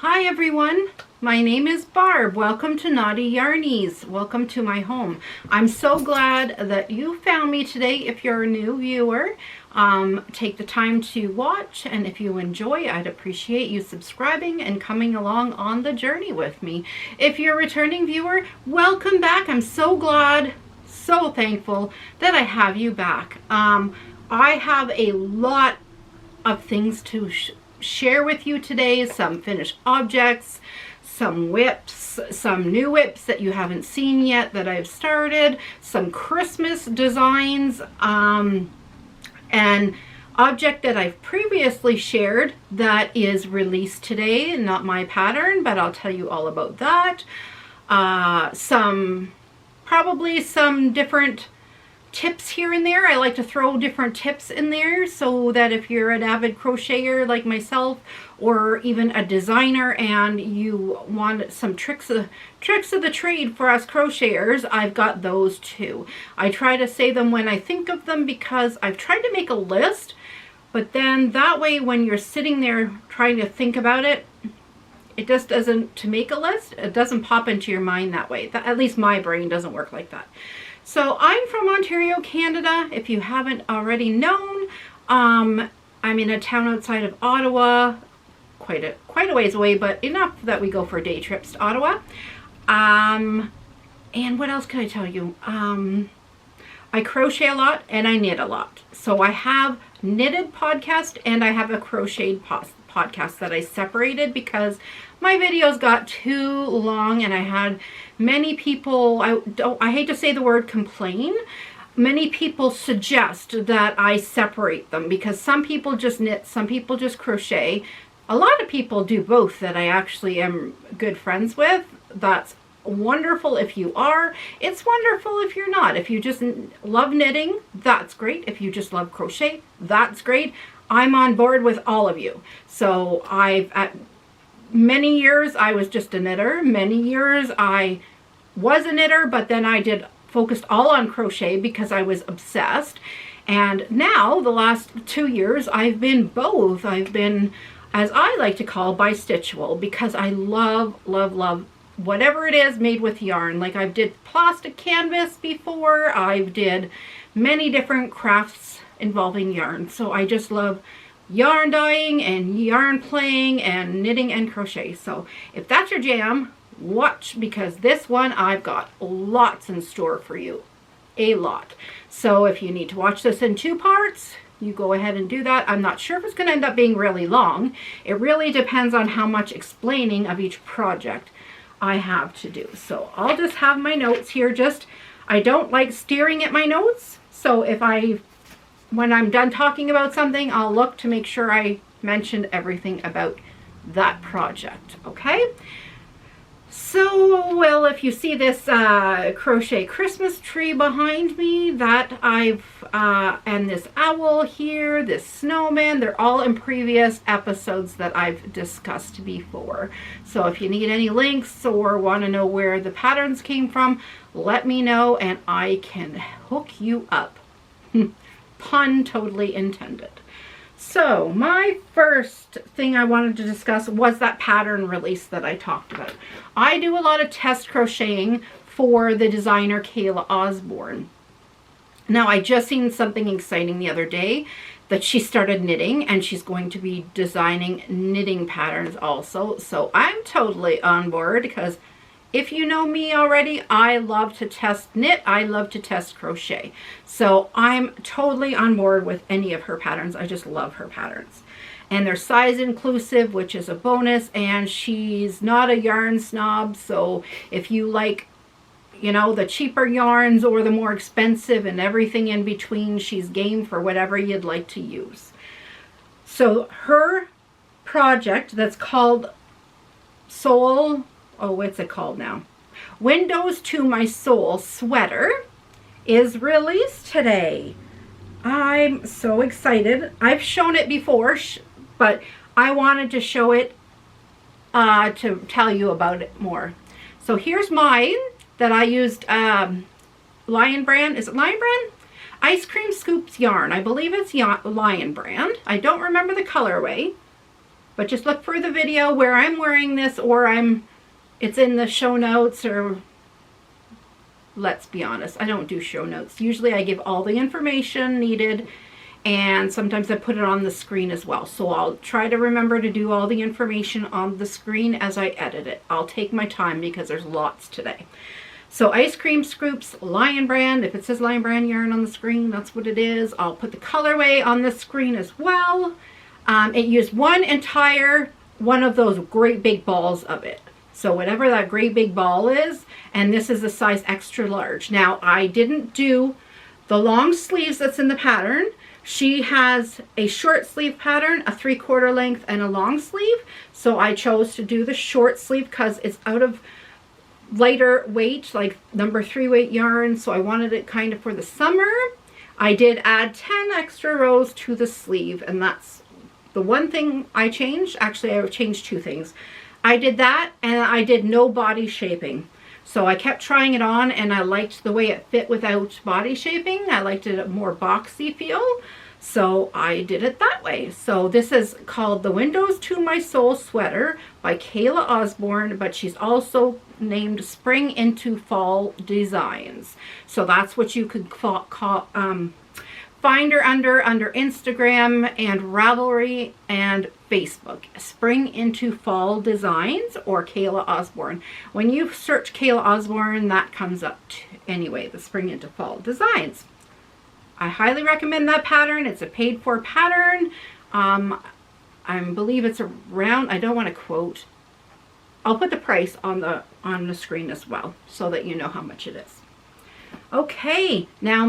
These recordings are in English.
Hi everyone, my name is Barb. Welcome to Naughty Yarnies. Welcome to my home. I'm so glad that you found me today. If you're a new viewer, take the time to watch, and if you enjoy, I'd appreciate you subscribing and coming along on the journey with me. If you're a returning viewer, welcome back. I'm so glad, so thankful that I have you back. I have a lot of things to share with you today. Some finished objects, some WIPS, some new WIPS that you haven't seen yet that I've started, some Christmas designs, an object that I've previously shared that is released today, not my pattern, but I'll tell you all about that. Probably some different tips here and there. I like to throw different tips in there so that if you're an avid crocheter like myself, or even a designer and you want some tricks of the trade for us crocheters, I've got those too. I try to say them when I think of them because I've tried to make a list, but then that way when you're sitting there trying to think about it, it just doesn't, to make a list, it doesn't pop into your mind that way. At least my brain doesn't work like that. So I'm from Ontario, Canada. If you haven't already known, I'm in a town outside of Ottawa, quite a ways away, but enough that we go for day trips to Ottawa. And what else can I tell you? I crochet a lot and I knit a lot. So I have knitted podcast and I have a crocheted podcast that I separated because my videos got too long and I had many people, I hate to say the word complain, many people suggest that I separate them because some people just knit, some people just crochet. A lot of people do both that I actually am good friends with. That's wonderful if you are. It's wonderful if you're not. If you just love knitting, that's great. If you just love crochet, that's great. I'm on board with all of you. So at many years I was just a knitter. Many years I was a knitter, but then I focused all on crochet because I was obsessed. And now the last 2 years I've been both. I've been, as I like to call, bistitchual, because I love whatever it is made with yarn. Like I've did plastic canvas before. I've did many different crafts involving yarn. So I just love yarn dyeing and yarn playing and knitting and crochet. So if that's your jam, watch, because this one I've got lots in store for you. A lot. So if you need to watch this in 2 parts, you go ahead and do that. I'm not sure if it's going to end up being really long. It really depends on how much explaining of each project I have to do. So I'll just have my notes here. I don't like staring at my notes. So when I'm done talking about something, I'll look to make sure I mentioned everything about that project. Okay? So, well, if you see this crochet Christmas tree behind me, that and this owl here, this snowman, they're all in previous episodes that I've discussed before. So if you need any links or want to know where the patterns came from, let me know and I can hook you up. Pun totally intended. So my first thing I wanted to discuss was that pattern release that I talked about. I do a lot of test crocheting for the designer Kayla Osborne. Now I just seen something exciting the other day that she started knitting, and she's going to be designing knitting patterns also. So I'm totally on board because if you know me already, I love to test knit. I love to test crochet. So I'm totally on board with any of her patterns. I just love her patterns. And they're size inclusive, which is a bonus. And she's not a yarn snob. So if you like, the cheaper yarns or the more expensive and everything in between, she's game for whatever you'd like to use. So her project that's called what's it called now? Windows to My Soul sweater is released today. I'm so excited. I've shown it before, but I wanted to show it to tell you about it more. So here's mine that I used Lion Brand. Is it Lion Brand? Ice Cream Scoops yarn. I believe it's Lion Brand. I don't remember the colorway. But just look for the video where I'm wearing this, or it's in the show notes, or let's be honest, I don't do show notes. Usually I give all the information needed, and sometimes I put it on the screen as well. So I'll try to remember to do all the information on the screen as I edit it. I'll take my time because there's lots today. So Ice Cream Scoops Lion Brand. If it says Lion Brand yarn on the screen, that's what it is. I'll put the colorway on the screen as well. It used one of those great big balls of it. So whatever that great big ball is, and this is a size extra large. Now I didn't do the long sleeves that's in the pattern. She has a short sleeve pattern, a 3/4 length, and a long sleeve. So I chose to do the short sleeve because it's out of lighter weight, like number 3 weight yarn. So I wanted it kind of for the summer. I did add 10 extra rows to the sleeve, and that's the one thing I changed. Actually, I changed 2 things. I did that, and I did no body shaping. So I kept trying it on, and I liked the way it fit without body shaping. I liked it a more boxy feel, so I did it that way. So this is called the Windows to My Soul Sweater by Kayla Osborne, but she's also named Spring into Fall Designs. So that's what you could find her under Instagram and Ravelry and Facebook. Spring into Fall Designs or Kayla Osborne. When you search Kayla Osborne, that comes up anyway, the Spring into Fall Designs. I highly recommend that pattern. It's a paid for pattern. I believe it's around, I don't want to quote. I'll put the price on the screen as well so that you know how much it is. Okay, now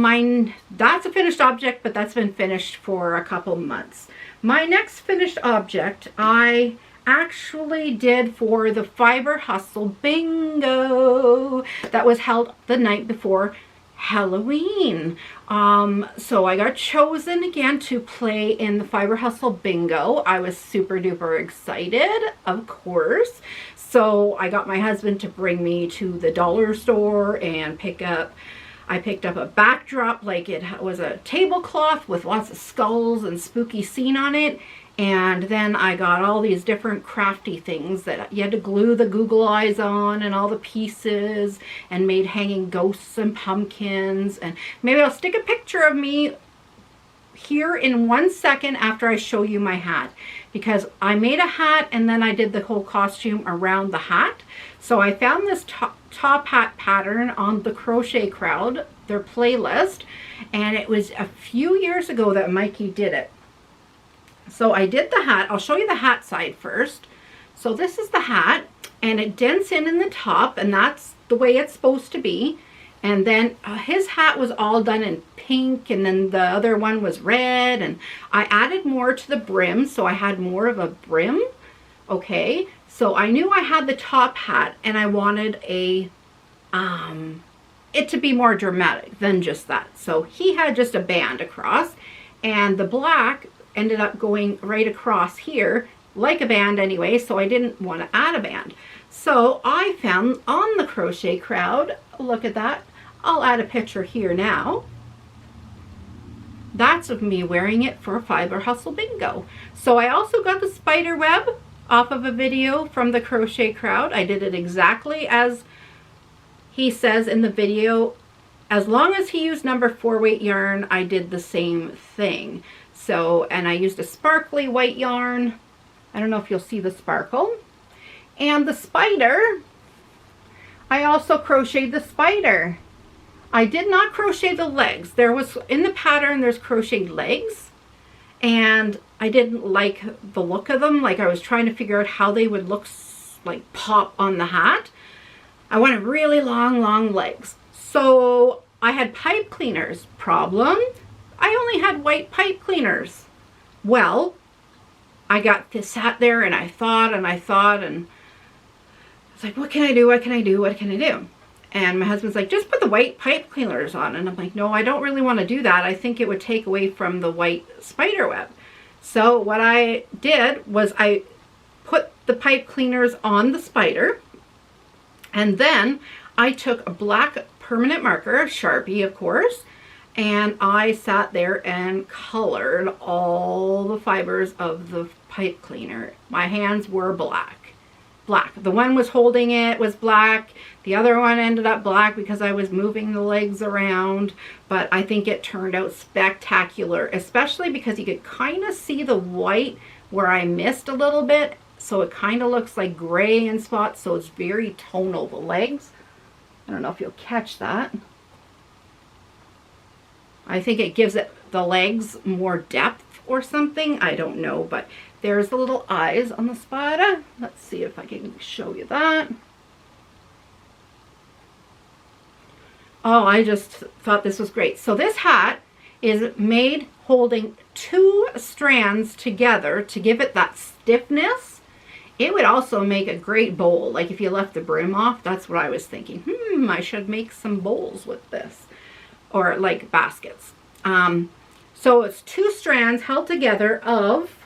that's a finished object, but that's been finished for a couple months. My next finished object I actually did for the Fiber Hustle Bingo that was held the night before Halloween. So I got chosen again to play in the Fiber Hustle Bingo. I was super duper excited, of course. So I got my husband to bring me to the dollar store and I picked up a backdrop, like it was a tablecloth with lots of skulls and spooky scene on it. And then I got all these different crafty things that you had to glue the Google eyes on and all the pieces, and made hanging ghosts and pumpkins. And maybe I'll stick a picture of me here in 1 second after I show you my hat, because I made a hat and then I did the whole costume around the hat. So I found this top hat pattern on the Crochet Crowd, their playlist, and it was a few years ago that Mikey did it. So I did the hat. I'll show you the hat side first. So this is the hat, and it dents in the top, and that's the way it's supposed to be. And then his hat was all done in pink, and then the other one was red, and I added more to the brim, so I had more of a brim. Okay, so I knew I had the top hat, and I wanted it to be more dramatic than just that. So he had just a band across, and the black ended up going right across here like a band anyway, so I didn't want to add a band. So I found on the Crochet Crowd, look at that, I'll add a picture here now. That's of me wearing it for a Fiber Hustle Bingo. So I also got the spider web off of a video from the Crochet Crowd. I did it exactly as he says in the video. As long as he used number 4 weight yarn, I did the same thing. So, and I used a sparkly white yarn. I don't know if you'll see the sparkle. And the spider, I also crocheted the spider. I did not crochet the legs. There was, in the pattern, there's crocheted legs. And I didn't like the look of them. Like I was trying to figure out how they would look like pop on the hat. I wanted really long legs. So I had pipe cleaners. Problem, I only had white pipe cleaners. Well, I got this hat there and I thought and I was like, what can I do? What can I do? What can I do? And my husband's like, just put the white pipe cleaners on. And I'm like, no, I don't really want to do that. I think it would take away from the white spider web. So what I did was I put the pipe cleaners on the spider, and then I took a black permanent marker, a Sharpie of course, and I sat there and colored all the fibers of the pipe cleaner. My hands were black. The one was holding it was black. The other one ended up black because I was moving the legs around. But I think it turned out spectacular, especially because you could kind of see the white where I missed a little bit. So it kind of looks like gray in spots. So it's very tonal, the legs. I don't know if you'll catch that. I think it gives it the legs more depth or something. I don't know, but there's the little eyes on the spider. Let's see if I can show you that. Oh, I just thought this was great. So this hat is made holding 2 strands together to give it that stiffness. It would also make a great bowl. Like if you left the brim off, that's what I was thinking. I should make some bowls with this. Or like baskets. So it's 2 strands held together of,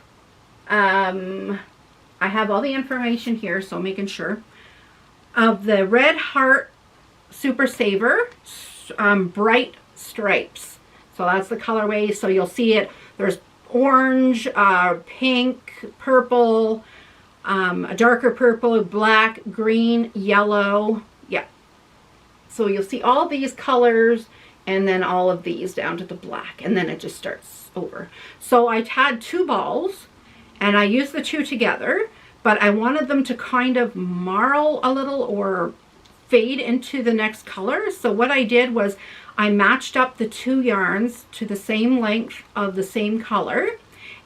I have all the information here, so making sure, of the Red Heart Super Saver bright stripes. So that's the colorway. So you'll see it. There's orange, pink, purple, a darker purple, black, green, yellow. Yeah. So you'll see all these colors and then all of these down to the black. And then it just starts over. So I had 2 balls and I used the 2 together, but I wanted them to kind of marl a little or fade into the next color. So what I did was I matched up the 2 yarns to the same length of the same color,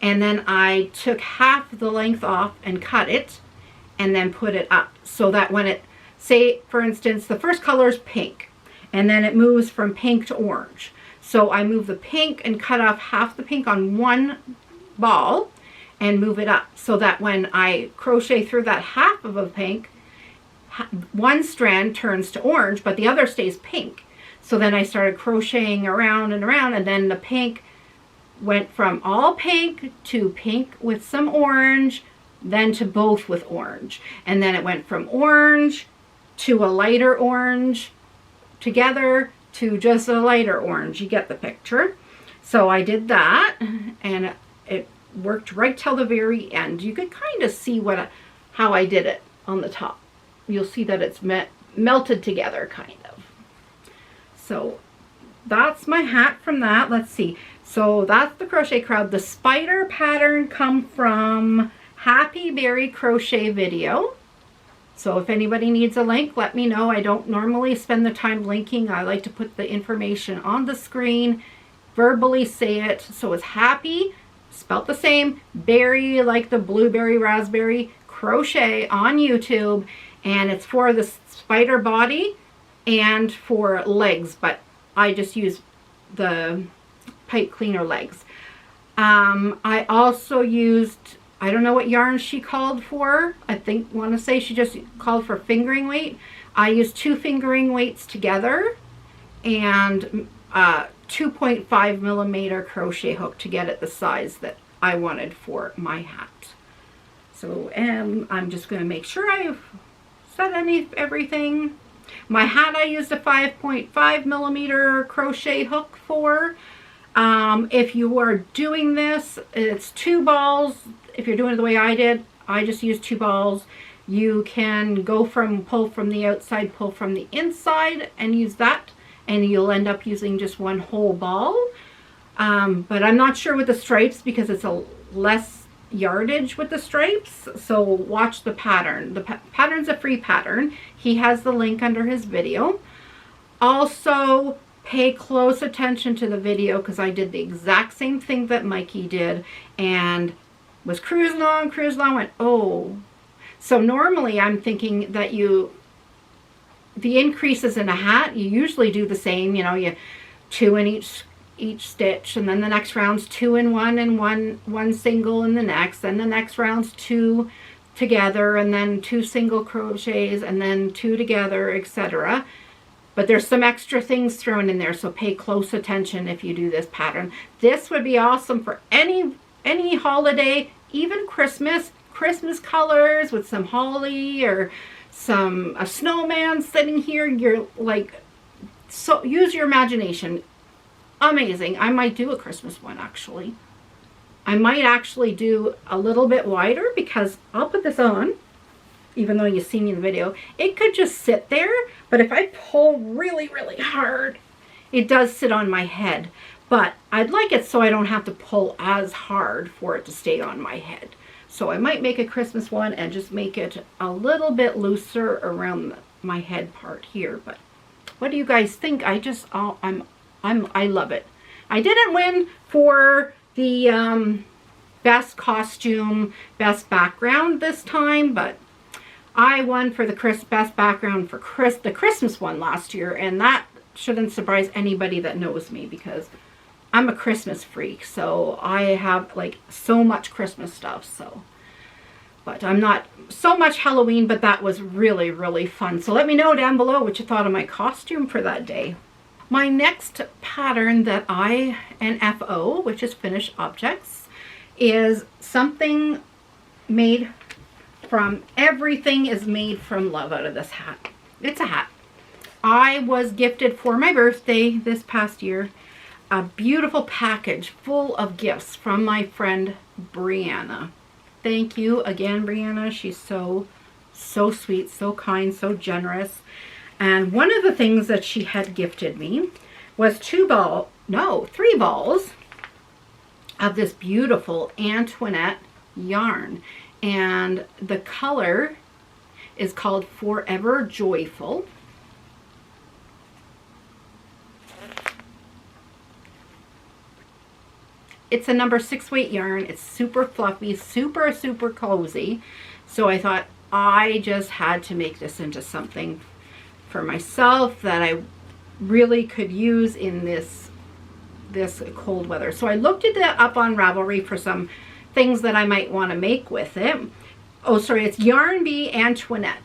and then I took half the length off and cut it and then put it up so that when it, say for instance, the first color is pink and then it moves from pink to orange. So I move the pink and cut off half the pink on one ball and move it up so that when I crochet through that half of a pink, one strand turns to orange, but the other stays pink. So then I started crocheting around and around, and then the pink went from all pink to pink with some orange, then to both with orange. And then it went from orange to a lighter orange together to just a lighter orange. You get the picture. So I did that, and it worked right till the very end. You could kind of see how I did it on the top. You'll see that it's melted together, kind of. So that's my hat from that. Let's see. So that's the crochet crowd. The spider pattern come from Happy Berry Crochet Video. So if anybody needs a link, let me know. I don't normally spend the time linking. I like to put the information on the screen, verbally say it. So it's Happy, spelt the same, berry like the blueberry, raspberry, crochet on YouTube. And it's for the spider body and for legs, but I just use the pipe cleaner legs. I also used, I don't know what yarn she called for. I want to say she just called for fingering weight. I used 2 fingering weights together and 2.5 millimeter crochet hook to get it the size that I wanted for my hat. So I'm just going to make sure I've set everything. My hat I used a 5.5 millimeter crochet hook for. If you are doing this, it's 2 balls. If you're doing it the way I did, I just used 2 balls. You can go pull from the outside, pull from the inside and use that, and you'll end up using just 1 whole ball. But I'm not sure with the stripes because it's a less yardage with the stripes. So watch the pattern. The pattern's a free pattern. He has the link under his video. Also, pay close attention to the video because I did the exact same thing that Mikey did and was cruising on, went, oh. So normally I'm thinking that the increases in a hat, you usually do the same, you 2 in each stitch, and then the next round's 2 in one and one single in the next, then the next round's 2 together, and then 2 single crochets, and then 2 together, etc. But there's some extra things thrown in there, so pay close attention if you do this pattern. This would be awesome for any holiday, even Christmas colors with some holly or a snowman sitting here. You're like, so use your imagination. amazing. I might do a Christmas one actually. I might actually do a little bit wider because I'll put this on, even though you see me in the video. It could just sit there, but if I pull really, really hard, it does sit on my head. But I'd like it so I don't have to pull as hard for it to stay on my head. So I might make a Christmas one and just make it a little bit looser around my head part here. But what do you guys think? I love it. I didn't win for the best costume, best background this time, but I won for the best background for the Christmas one last year, and that shouldn't surprise anybody that knows me because I'm a Christmas freak, so I have like so much Christmas stuff. So, but I'm not so much Halloween, but that was really, really fun. So let me know down below what you thought of my costume for that day. My next pattern that FO, which is Finnish Objects, is something made from, everything is made from love out of this hat. It's a hat. I was gifted for my birthday this past year a beautiful package full of gifts from my friend Brianna. Thank you again, Brianna. She's so sweet, so kind, so generous. And one of the things that she had gifted me was 3 balls of this beautiful Antoinette yarn. And the color is called Forever Joyful. It's a number 6 weight yarn. It's super fluffy, super cozy. So I thought I just had to make this into something for myself that I really could use in this cold weather. So I looked it up on Ravelry for some things that I might want to make with it. Oh, sorry, it's Yarn Bee Antoinette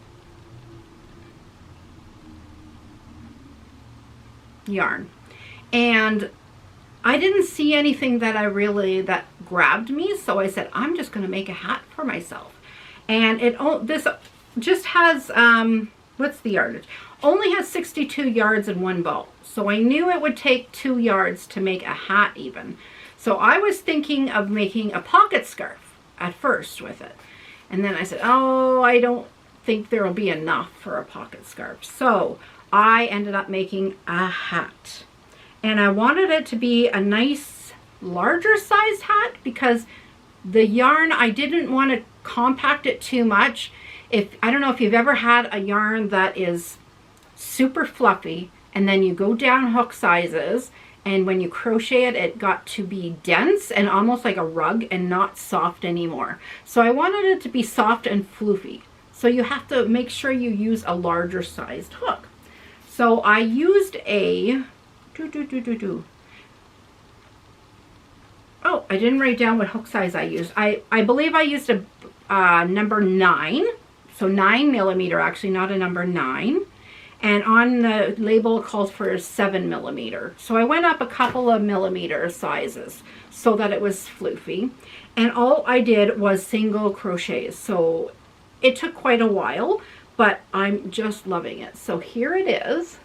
yarn. And I didn't see anything that that grabbed me, so I said I'm just going to make a hat for myself. And this just has what's the yardage? Only has 62 yards in one ball. So I knew it would take 2 yards to make a hat even. So I was thinking of making a pocket scarf at first with it. And then I said, oh, I don't think there will be enough for a pocket scarf. So I ended up making a hat. And I wanted it to be a nice larger sized hat because the yarn, I didn't want to compact it too much. I don't know if you've ever had a yarn that is super fluffy and then you go down hook sizes, and when you crochet it, it got to be dense and almost like a rug and not soft anymore. So I wanted it to be soft and floofy. So you have to make sure you use a larger sized hook. So I used a oh, I didn't write down what hook size I used. I believe I used a number 9, so 9 millimeter, actually, not a number 9. And on the label it calls for 7 millimeter. So I went up a couple of millimeter sizes so that it was floofy. And all I did was single crochets. So it took quite a while, but I'm just loving it. So here it is.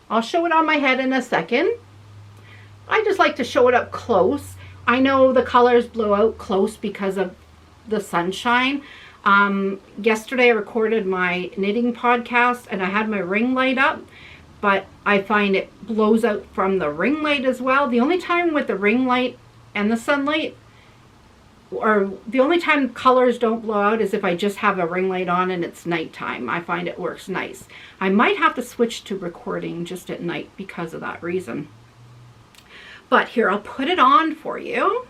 I'll show it on my head in a second. I just like to show it up close. I know the colors blow out close because of the sunshine. Yesterday I recorded my knitting podcast and I had my ring light up, but I find it blows out from the ring light as well. The only time with the ring light and the sunlight, or the only time colors don't blow out, is if I just have a ring light on and it's nighttime. I find it works nice. I might have to switch to recording just at night because of that reason. But here, I'll put it on for you.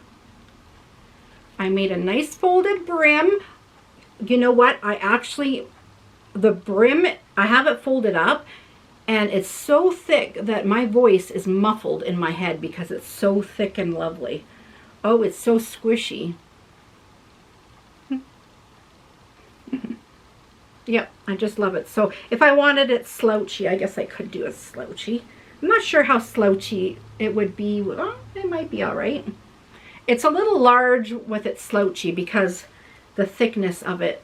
I made a nice folded brim. You know what? The brim, I have it folded up and it's so thick that my voice is muffled in my head because it's so thick and lovely. Oh, it's so squishy. Yep, I just love it. So if I wanted it slouchy, I guess I could do a slouchy. I'm not sure how slouchy it would be. Well, it might be all right. It's a little large with it slouchy because the thickness of it.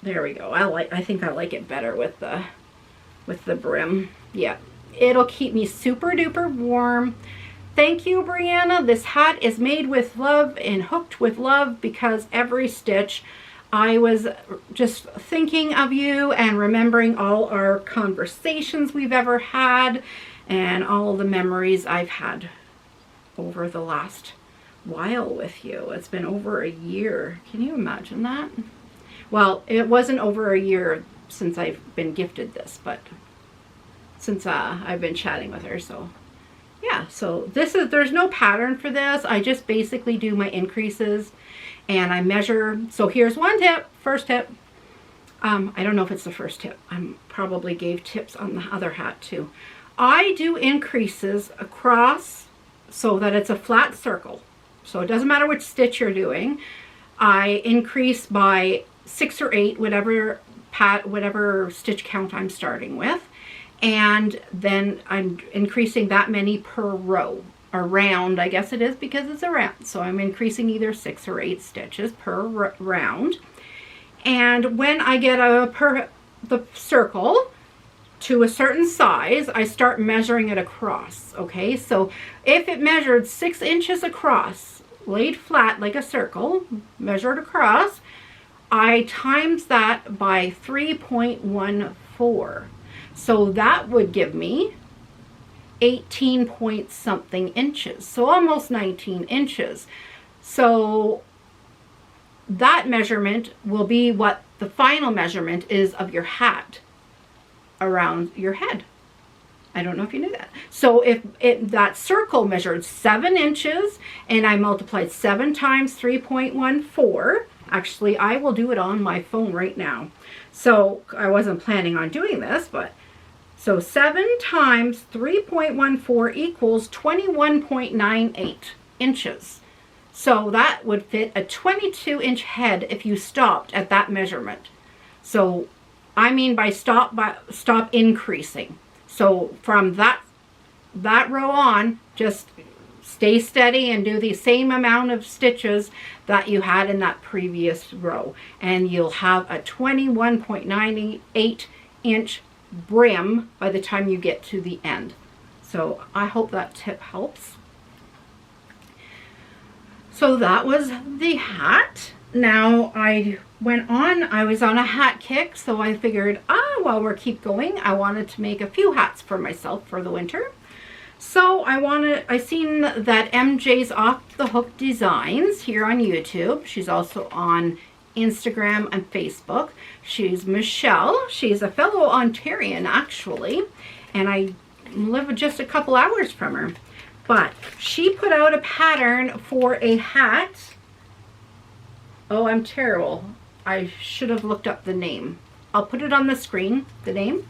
There we go. I think I like it better with the brim. Yeah. it'll keep me super duper warm. Thank you, Brianna. This hat is made with love and hooked with love, because every stitch I was just thinking of you and remembering all our conversations we've ever had and all the memories I've had over the last while with you. It's been over a year. Can you imagine that? Well, it wasn't over a year since I've been gifted this, but since I've been chatting with her. So yeah, so there's no pattern for this. I just basically do my increases and I measure. So here's one tip, first tip. I don't know if it's the first tip. I probably gave tips on the other hat too. I do increases across so that it's a flat circle. So it doesn't matter which stitch you're doing. I increase by 6 or 8, whatever stitch count I'm starting with. And then I'm increasing that many per row. Around, I guess it is, because it's a round. So I'm increasing either 6 or 8 stitches per round. And when I get the circle to a certain size, I start measuring it across. Okay, so if it measured 6 inches across, laid flat like a circle, measured across, I times that by 3.14. So that would give me 18 point something inches, so almost 19 inches. So that measurement will be what the final measurement is of your hat around your head. I don't know if you knew that. So if that circle measured 7 inches and I multiplied 7 times 3.14, actually I will do it on my phone right now. So I wasn't planning on doing this, but so 7 times 3.14 equals 21.98 inches. So that would fit a 22-inch head if you stopped at that measurement. So I mean by stop increasing. So from that row on, just stay steady and do the same amount of stitches that you had in that previous row. And you'll have a 21.98 inch brim by the time you get to the end. So I hope that tip helps. So that was the hat. Now I was on a hat kick, so I figured, while we're keep going, I wanted to make a few hats for myself for the winter. So I seen that MJ's Off the Hook Designs here on YouTube. She's also on Instagram and Facebook. She's Michelle. She's a fellow Ontarian actually, and I live just a couple hours from her. But she put out a pattern for a hat. Oh, I'm terrible. I should have looked up the name. I'll put it on the screen, the name.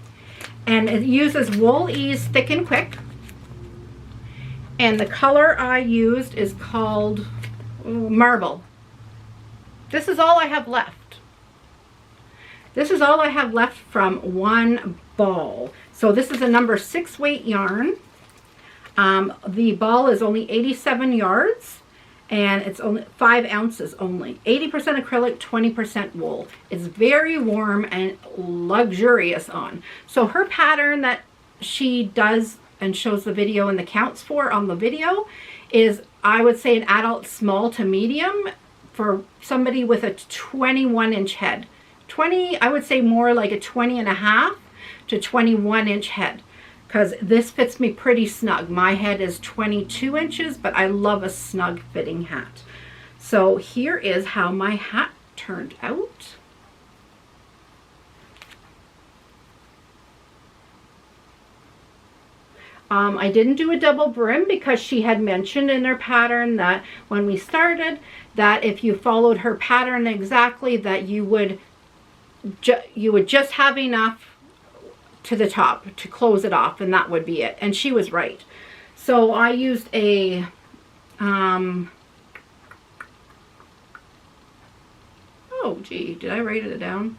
And it uses Wool Ease Thick and Quick. And the color I used is called Marble. This is all I have left. This is all I have left from one ball. So this is a number 6 weight yarn. The ball is only 87 yards and it's only 5 ounces only. 80% acrylic, 20% wool. It's very warm and luxurious on. So her pattern that she does and shows the video and the counts for on the video is, I would say, an adult small to medium for somebody with a 21-inch head. I would say more like a 20.5 to 21-inch head, because this fits me pretty snug. My head is 22 inches, but I love a snug fitting hat. So here is how my hat turned out. I didn't do a double brim because she had mentioned in her pattern that when we started that if you followed her pattern exactly, that you would just have enough to the top to close it off, and that would be it. And she was right. So I used a oh gee, did I write it down?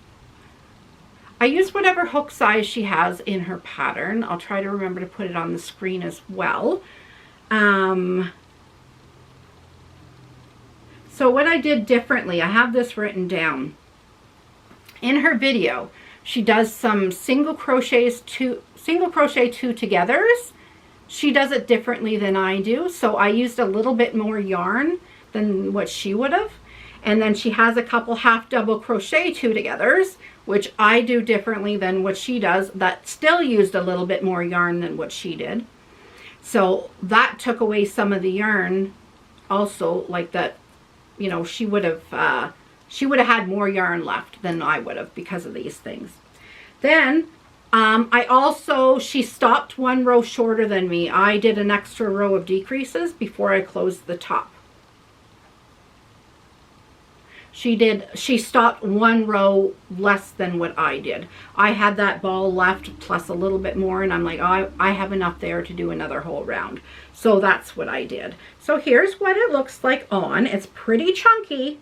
I used whatever hook size she has in her pattern. I'll try to remember to put it on the screen as well. So what I did differently, I have this written down. In her video, She does some single crochet two togethers. She does it differently than I do, so I used a little bit more yarn than what she would have. And then she has a couple half double crochet two togethers, which I do differently than what she does, that still used a little bit more yarn than what she did. So that took away some of the yarn also, like that, you know, she would have had more yarn left than I would have because of these things. Then she stopped one row shorter than me. I did an extra row of decreases before I closed the top. She stopped one row less than what I did. I had that ball left plus a little bit more, and I'm like, oh, I have enough there to do another whole round. So that's what I did. So here's what it looks like on. It's pretty chunky.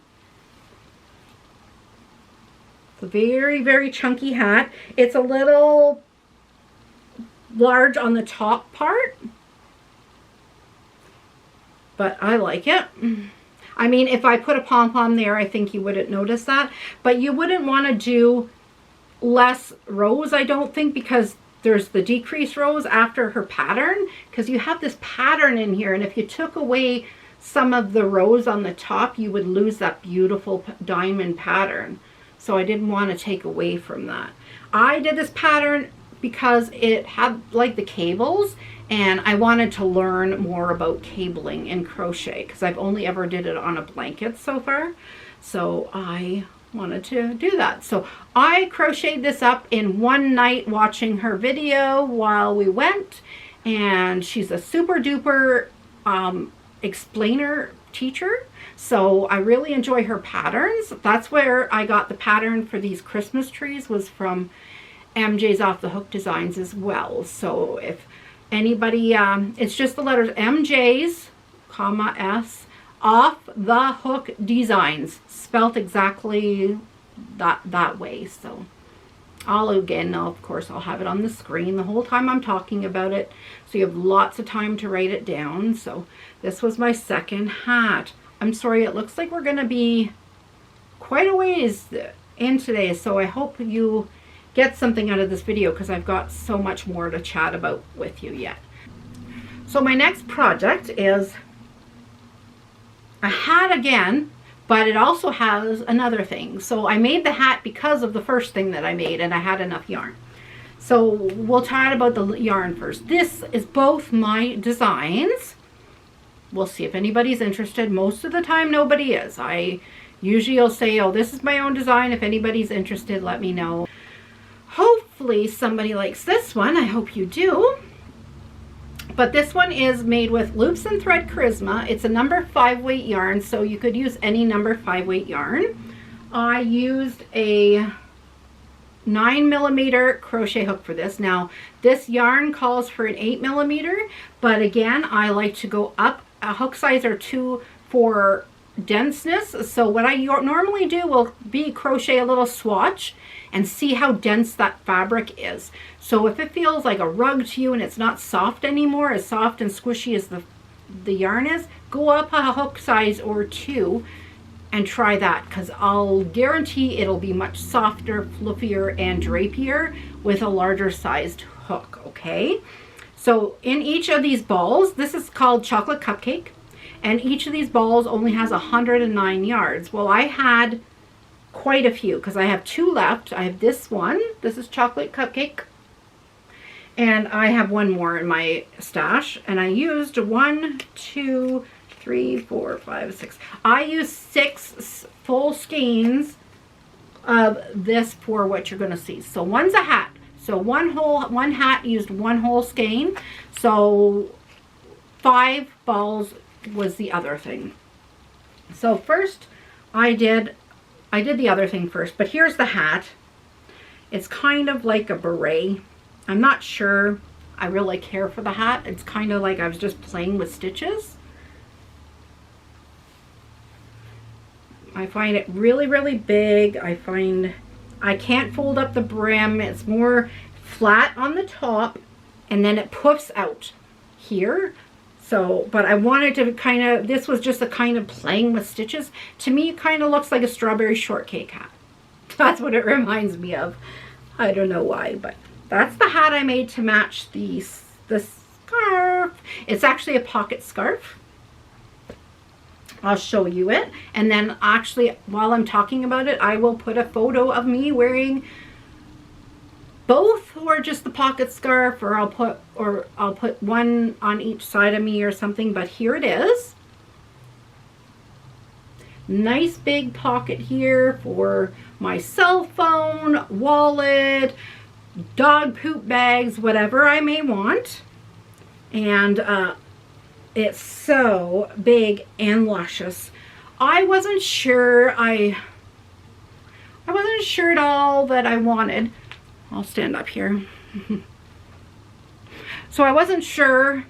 It's a very, very chunky hat. It's a little large on the top part, but I like it. I mean, if I put a pom-pom there, I think you wouldn't notice that. But you wouldn't want to do less rows, I don't think, because there's the decrease rows after her pattern, because you have this pattern in here. And if you took away some of the rows on the top, you would lose that beautiful diamond pattern. So I didn't want to take away from that. I did this pattern because it had like the cables, and I wanted to learn more about cabling in crochet because I've only ever did it on a blanket so far. So I wanted to do that. So I crocheted this up in one night watching her video while we went, and she's a super duper explainer teacher. So I really enjoy her patterns. That's where I got the pattern for these Christmas trees, was from MJ's Off the Hook Designs as well. So if anybody, it's just the letters MJ's, comma S, Off the Hook Designs, spelt exactly that way. So of course, I'll have it on the screen the whole time I'm talking about it, so you have lots of time to write it down. So this was my second hat. I'm sorry, it looks like we're going to be quite a ways in today, so I hope you get something out of this video because I've got so much more to chat about with you yet. So my next project is a hat again, but it also has another thing. So I made the hat because of the first thing that I made, and I had enough yarn. So we'll chat about the yarn first. This is both my designs. We'll see if anybody's interested. Most of the time nobody is. I usually will say, oh, this is my own design. If anybody's interested, let me know. Hopefully somebody likes this one. I hope you do. But this one is made with Loops and Thread Charisma. It's a number 5 weight yarn, so you could use any number 5 weight yarn. I used a 9mm crochet hook for this. Now this yarn calls for an 8mm, but again, I like to go up a hook size or two for denseness. So what I normally do will be crochet a little swatch and see how dense that fabric is. So if it feels like a rug to you and it's not soft anymore, as soft and squishy as the yarn is, go up a hook size or two and try that, because I'll guarantee it'll be much softer, fluffier, and drapier with a larger sized hook, okay? So in each of these balls, this is called Chocolate Cupcake, and each of these balls only has 109 yards. Well, I had quite a few because I have 2 left. I have this one. This is Chocolate Cupcake. And I have one more in my stash. And I used 1, 2, 3, 4, 5, 6. I used 6 full skeins of this for what you're going to see. So one's a hat. So one hat used 1 whole skein. So 5 balls was the other thing. So first I did the other thing first, but here's the hat. It's kind of like a beret. I'm not sure I really care for the hat. It's kind of like I was just playing with stitches. I find it really, really big. I find I can't fold up the brim. It's more flat on the top, and then it puffs out here. So, but I wanted to kind of, this was just a kind of playing with stitches. To me, it kind of looks like a strawberry shortcake hat. That's what it reminds me of. I don't know why, but that's the hat I made to match the scarf. It's actually a pocket scarf. I'll show you it, and then actually while I'm talking about it, I will put a photo of me wearing both, or just the pocket scarf, or I'll put one on each side of me or something. But here it is. Nice big pocket here for my cell phone, wallet, dog poop bags, whatever I may want. And it's so big and luscious. I wasn't sure I wasn't sure at all that I wanted. I'll stand up here. So I wasn't sure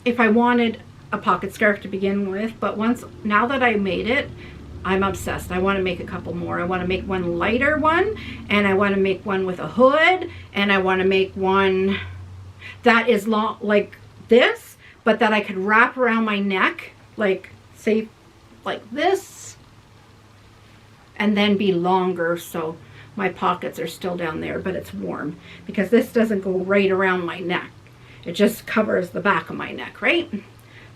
if I wanted a pocket scarf to begin with, but now that I made it, I'm obsessed. I want to make a couple more. I want to make one lighter one, and I want to make one with a hood, and I want to make one that is long like this, but that I could wrap around my neck, like say like this, and then be longer so my pockets are still down there, but it's warm, because this doesn't go right around my neck. It just covers the back of my neck, right?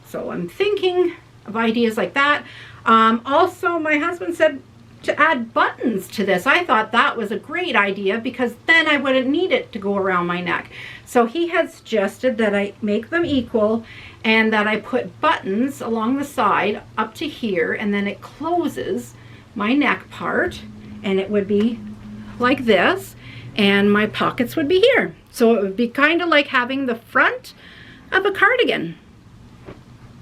So I'm thinking of ideas like that. Also, my husband said to add buttons to this. I thought that was a great idea, because then I wouldn't need it to go around my neck. So he had suggested that I make them equal, and that I put buttons along the side up to here, and then it closes my neck part, and it would be like this, and my pockets would be here. So it would be kind of like having the front of a cardigan.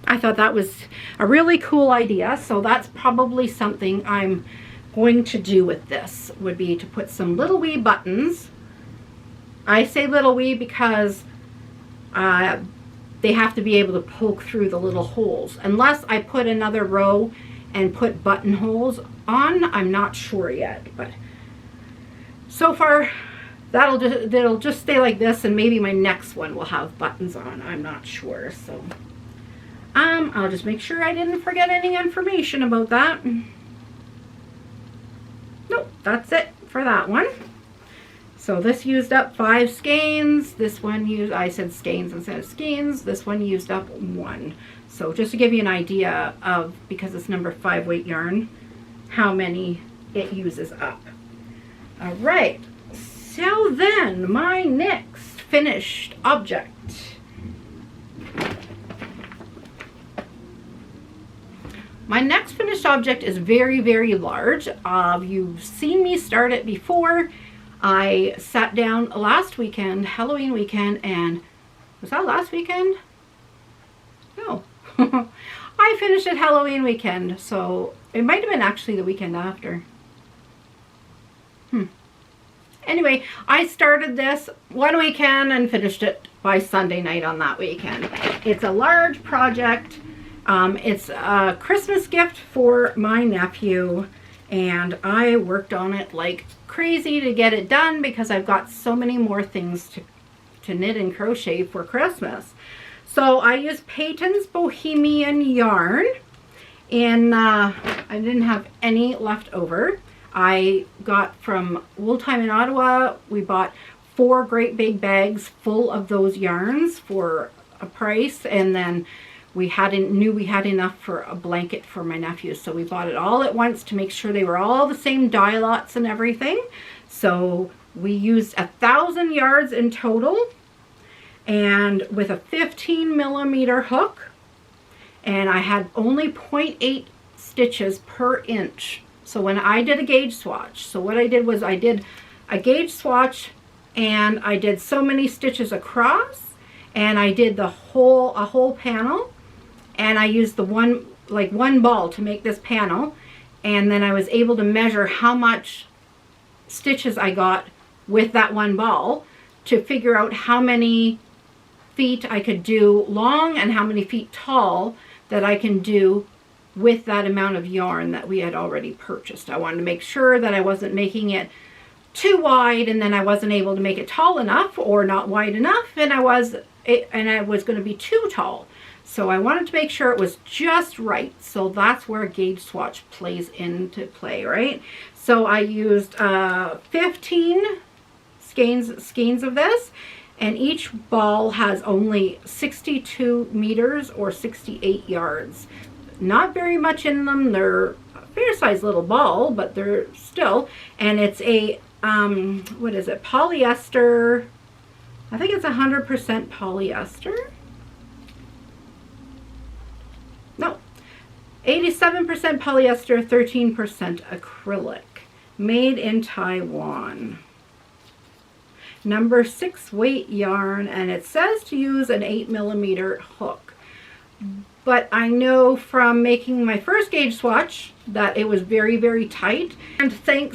I thought that was a really cool idea, so that's probably something I'm going to do with this, would be to put some little wee buttons. I say little wee because they have to be able to poke through the little holes. Unless I put another row and put buttonholes on, I'm not sure yet, but so far they'll just stay like this, and maybe my next one will have buttons on. I'm not sure. So I'll just make sure I didn't forget any information about that. Nope, that's it for that one. So this used up 5 skeins. This one I said skeins instead of skeins. This one used up 1. So just to give you an idea of, because it's number 5 weight yarn, how many it uses up. All right, so then my next finished object. My next finished object is very, very large. You've seen me start it before. I sat down last weekend, Halloween weekend, and was that last weekend? No. I finished it Halloween weekend, so it might have been actually the weekend after. Anyway, I started this one weekend and finished it by Sunday night on that weekend. It's a large project. It's a Christmas gift for my nephew, and I worked on it like crazy to get it done, because I've got so many more things to knit and crochet for Christmas. So I used Peyton's Bohemian yarn, and I didn't have any left over. I got from Wool Time in Ottawa, we bought 4 great big bags full of those yarns for a price, and then we knew we had enough for a blanket for my nephew, so we bought it all at once to make sure they were all the same dye lots and everything. So we used 1,000 yards in total, and with a 15mm hook, and I had only 0.8 stitches per inch. So when I did a gauge swatch, so what I did was I did a gauge swatch, and I did so many stitches across, and I did a whole panel, and I used the one ball to make this panel, and then I was able to measure how much stitches I got with that one ball to figure out how many feet I could do long and how many feet tall that I can do with that amount of yarn that we had already purchased. I wanted to make sure that I wasn't making it too wide, and then I wasn't able to make it tall enough or not wide enough, and I was going to be too tall. So I wanted to make sure it was just right. So that's where a gauge swatch plays into play, right? So I used 15 skeins of this, and each ball has only 62 meters or 68 yards. Not very much in them. They're a fair sized little ball, but they're still, and it's a what is it, polyester. I think it's 100% polyester. No, 87% polyester, 13% acrylic. Made in Taiwan. Number 6 weight yarn, and it says to use an 8mm hook. But I know from making my first gauge swatch that it was very, very tight. And thank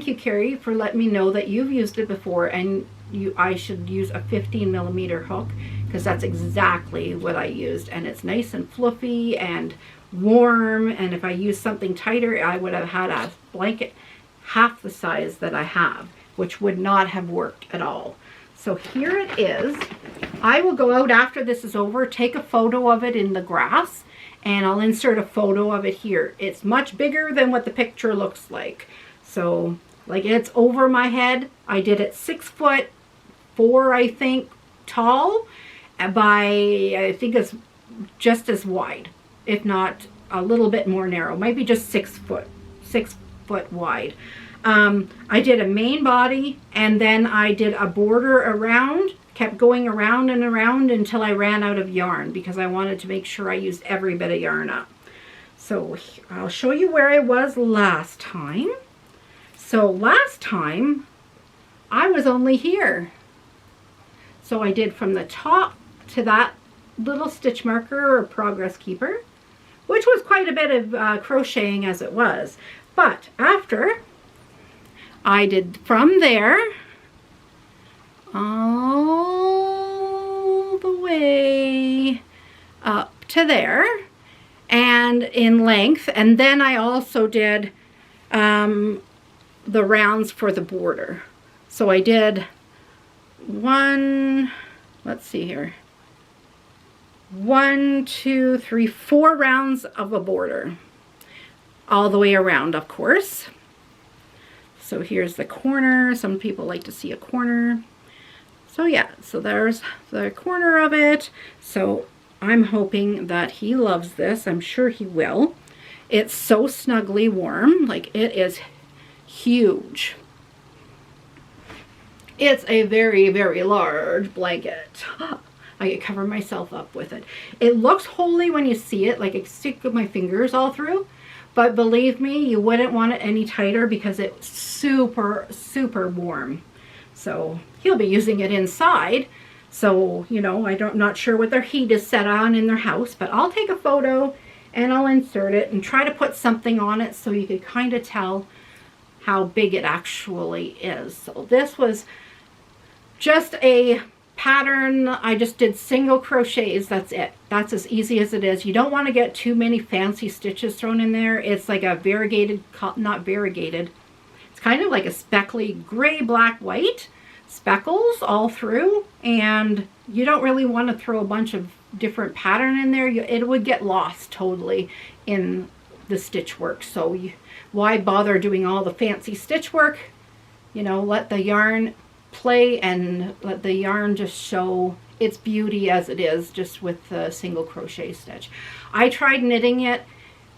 you, Carrie, for letting me know that you've used it before, and I should use a 15mm hook, because that's exactly what I used, and it's nice and fluffy and warm. And if I used something tighter, I would have had a blanket half the size that I have, which would not have worked at all. So here it is. I will go out after this is over, take a photo of it in the grass, and I'll insert a photo of it here. It's much bigger than what the picture looks like. So like, it's over my head. I did it 6'4", I think, tall, by, I think it's just as wide, if not a little bit more narrow, maybe just 6 foot wide. I did a main body, and then I did a border around, kept going around and around until I ran out of yarn, because I wanted to make sure I used every bit of yarn up. So I'll show you where I was last time. So last time I was only here. So I did from the top to that little stitch marker or progress keeper, which was quite a bit of crocheting as it was. But after, I did from there all the way up to there and in length, and then I also did the rounds for the border. So I did let's see here, 1, 2, 3, 4 rounds of a border all the way around, of course. So here's the corner. Some people like to see a corner. So yeah, so there's the corner of it. So I'm hoping that he loves this. I'm sure he will. It's so snugly warm. Like, it is huge. It's a very, very large blanket. I could cover myself up with it. It looks holey when you see it, like I stick my fingers all through. But believe me, you wouldn't want it any tighter, because it's super, super warm. So he'll be using it inside. So, you know, I'm not sure what their heat is set on in their house, but I'll take a photo and I'll insert it and try to put something on it so you could kind of tell how big it actually is. So this was just a pattern. I just did single crochets. That's it. That's as easy as it is. You don't want to get too many fancy stitches thrown in there. It's like a variegated, not variegated, it's kind of like a speckly gray, black, white speckles all through, and you don't really want to throw a bunch of different pattern in there. It would get lost totally in the stitch work. So why bother doing all the fancy stitch work? You know, let the yarn play and let the yarn just show its beauty as it is, just with the single crochet stitch. I tried knitting it,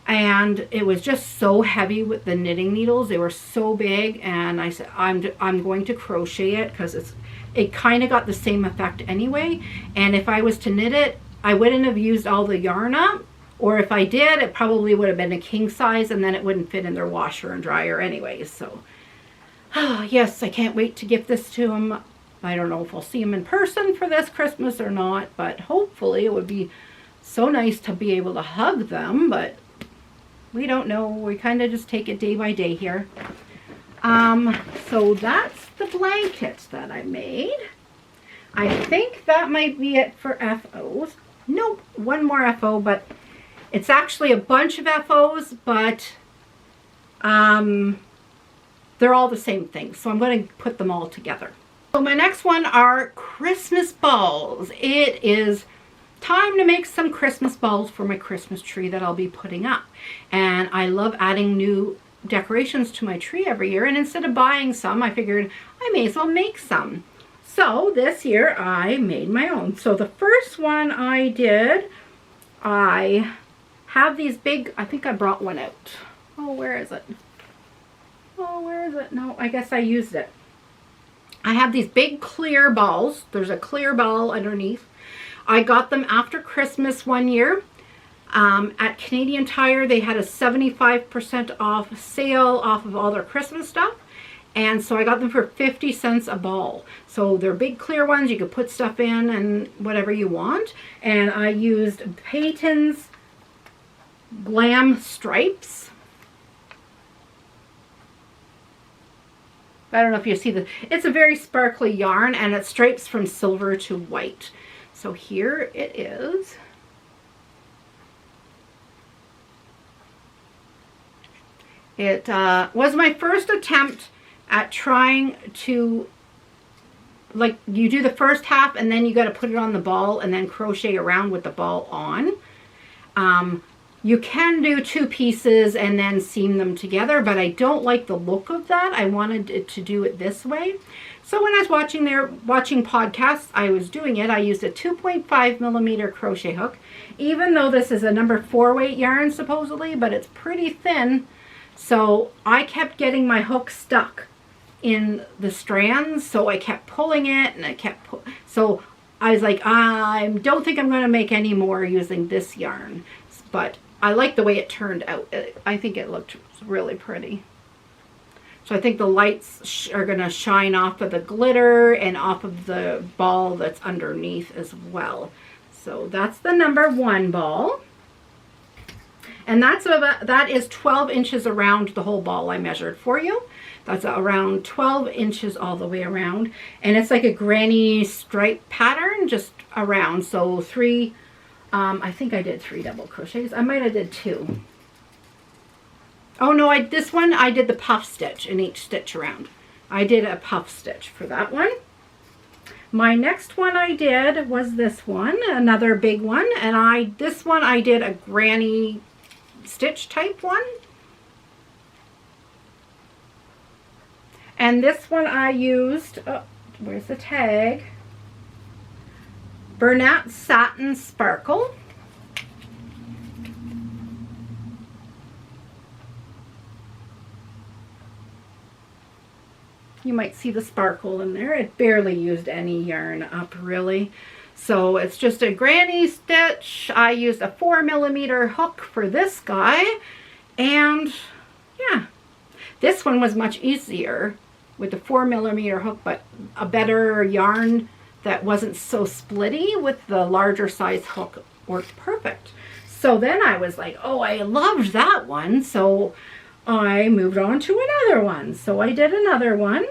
and it was just so heavy with the knitting needles. They were so big, and I said I'm going to crochet it, because it kind of got the same effect anyway. And if I was to knit it, I wouldn't have used all the yarn up, or if I did, it probably would have been a king size, and then it wouldn't fit in their washer and dryer anyways. So yes, I can't wait to gift this to him. I don't know if I'll see him in person for this Christmas or not, but hopefully it would be so nice to be able to hug them, but we don't know. We kind of just take it day by day here. So that's the blanket that I made. I think that might be it for FOs. Nope, one more FO, but it's actually a bunch of FOs, but they're all the same thing. So I'm going to put them all together. So my next one are Christmas balls. It is time to make some Christmas balls for my Christmas tree that I'll be putting up. And I love adding new decorations to my tree every year, and instead of buying some, I figured I may as well make some. So this year I made my own. So the first one I did, I have these big, I think I brought one out. Oh, where is it? Oh, where is it? No, I guess I used it. I have these big clear balls. There's a clear ball underneath. I got them after Christmas one year. At Canadian Tire, they had a 75% off sale off of all their Christmas stuff. And so I got them for 50 cents a ball. So they're big clear ones. You could put stuff in and whatever you want. And I used Peyton's Glam Stripes. I don't know if you see this. It's a very sparkly yarn, and it stripes from silver to white. So here it is. It was my first attempt at trying to, like, you do the first half and then you got to put it on the ball and then crochet around with the ball on. You can do two pieces and then seam them together, but I don't like the look of that. I wanted it to do it this way. So when I was watching podcasts, I was doing it. I used a 2.5 millimeter crochet hook, even though this is a number 4 weight yarn supposedly, but it's pretty thin. So I kept getting my hook stuck in the strands, so I kept pulling it, and I kept so I was like, I don't think I'm going to make any more using this yarn, but I like the way it turned out. I think it looked really pretty. So I think the lights are going to shine off of the glitter and off of the ball that's underneath as well. So that's the number 1 ball. And that is 12 inches around the whole ball I measured for you. That's around 12 inches all the way around. And it's like a granny stripe pattern just around. So I think I did 3 double crochets. I might have did 2. Oh no, this one I did the puff stitch in each stitch around. I did a puff stitch for that one. My next one I did was this one, another big one. And this one I did a granny stitch type one. And this one I used, oh, where's the tag? Bernat Satin Sparkle. You might see the sparkle in there. It barely used any yarn up really. So it's just a granny stitch. I used a 4 millimeter hook for this guy. And yeah, this one was much easier with the 4 millimeter hook, but a better yarn that wasn't so splitty with the larger size hook worked perfect. So then I was like, oh, I loved that one. So I moved on to another one. So I did another one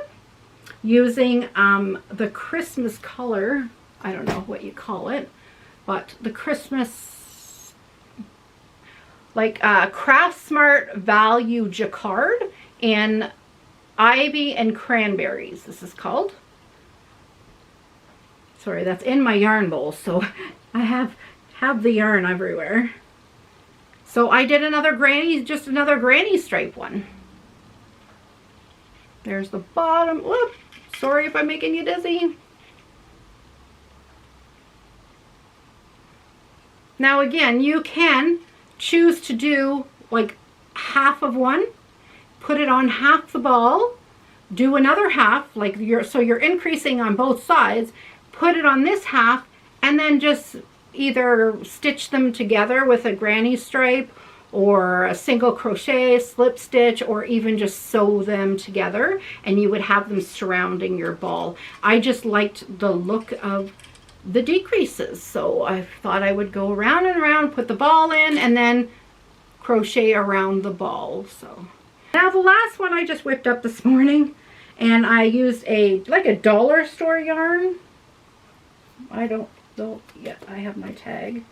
using the Christmas color. I don't know what you call it, but the Christmas, like Craft Smart Value Jacquard in Ivy and Cranberries, this is called. Sorry, that's in my yarn bowl, so I have the yarn everywhere. So I did another granny, just another granny stripe one. There's the bottom. Whoop, sorry if I'm making you dizzy. Now again, you can choose to do like half of one, put it on half the ball, do another half, like so you're increasing on both sides, put it on this half, and then just either stitch them together with a granny stripe or a single crochet, slip stitch, or even just sew them together, and you would have them surrounding your ball. I just liked the look of the decreases, so I thought I would go around and around, put the ball in, and then crochet around the ball. So now the last one I just whipped up this morning, and I used like a dollar store yarn. I don't know yet. I have my tag.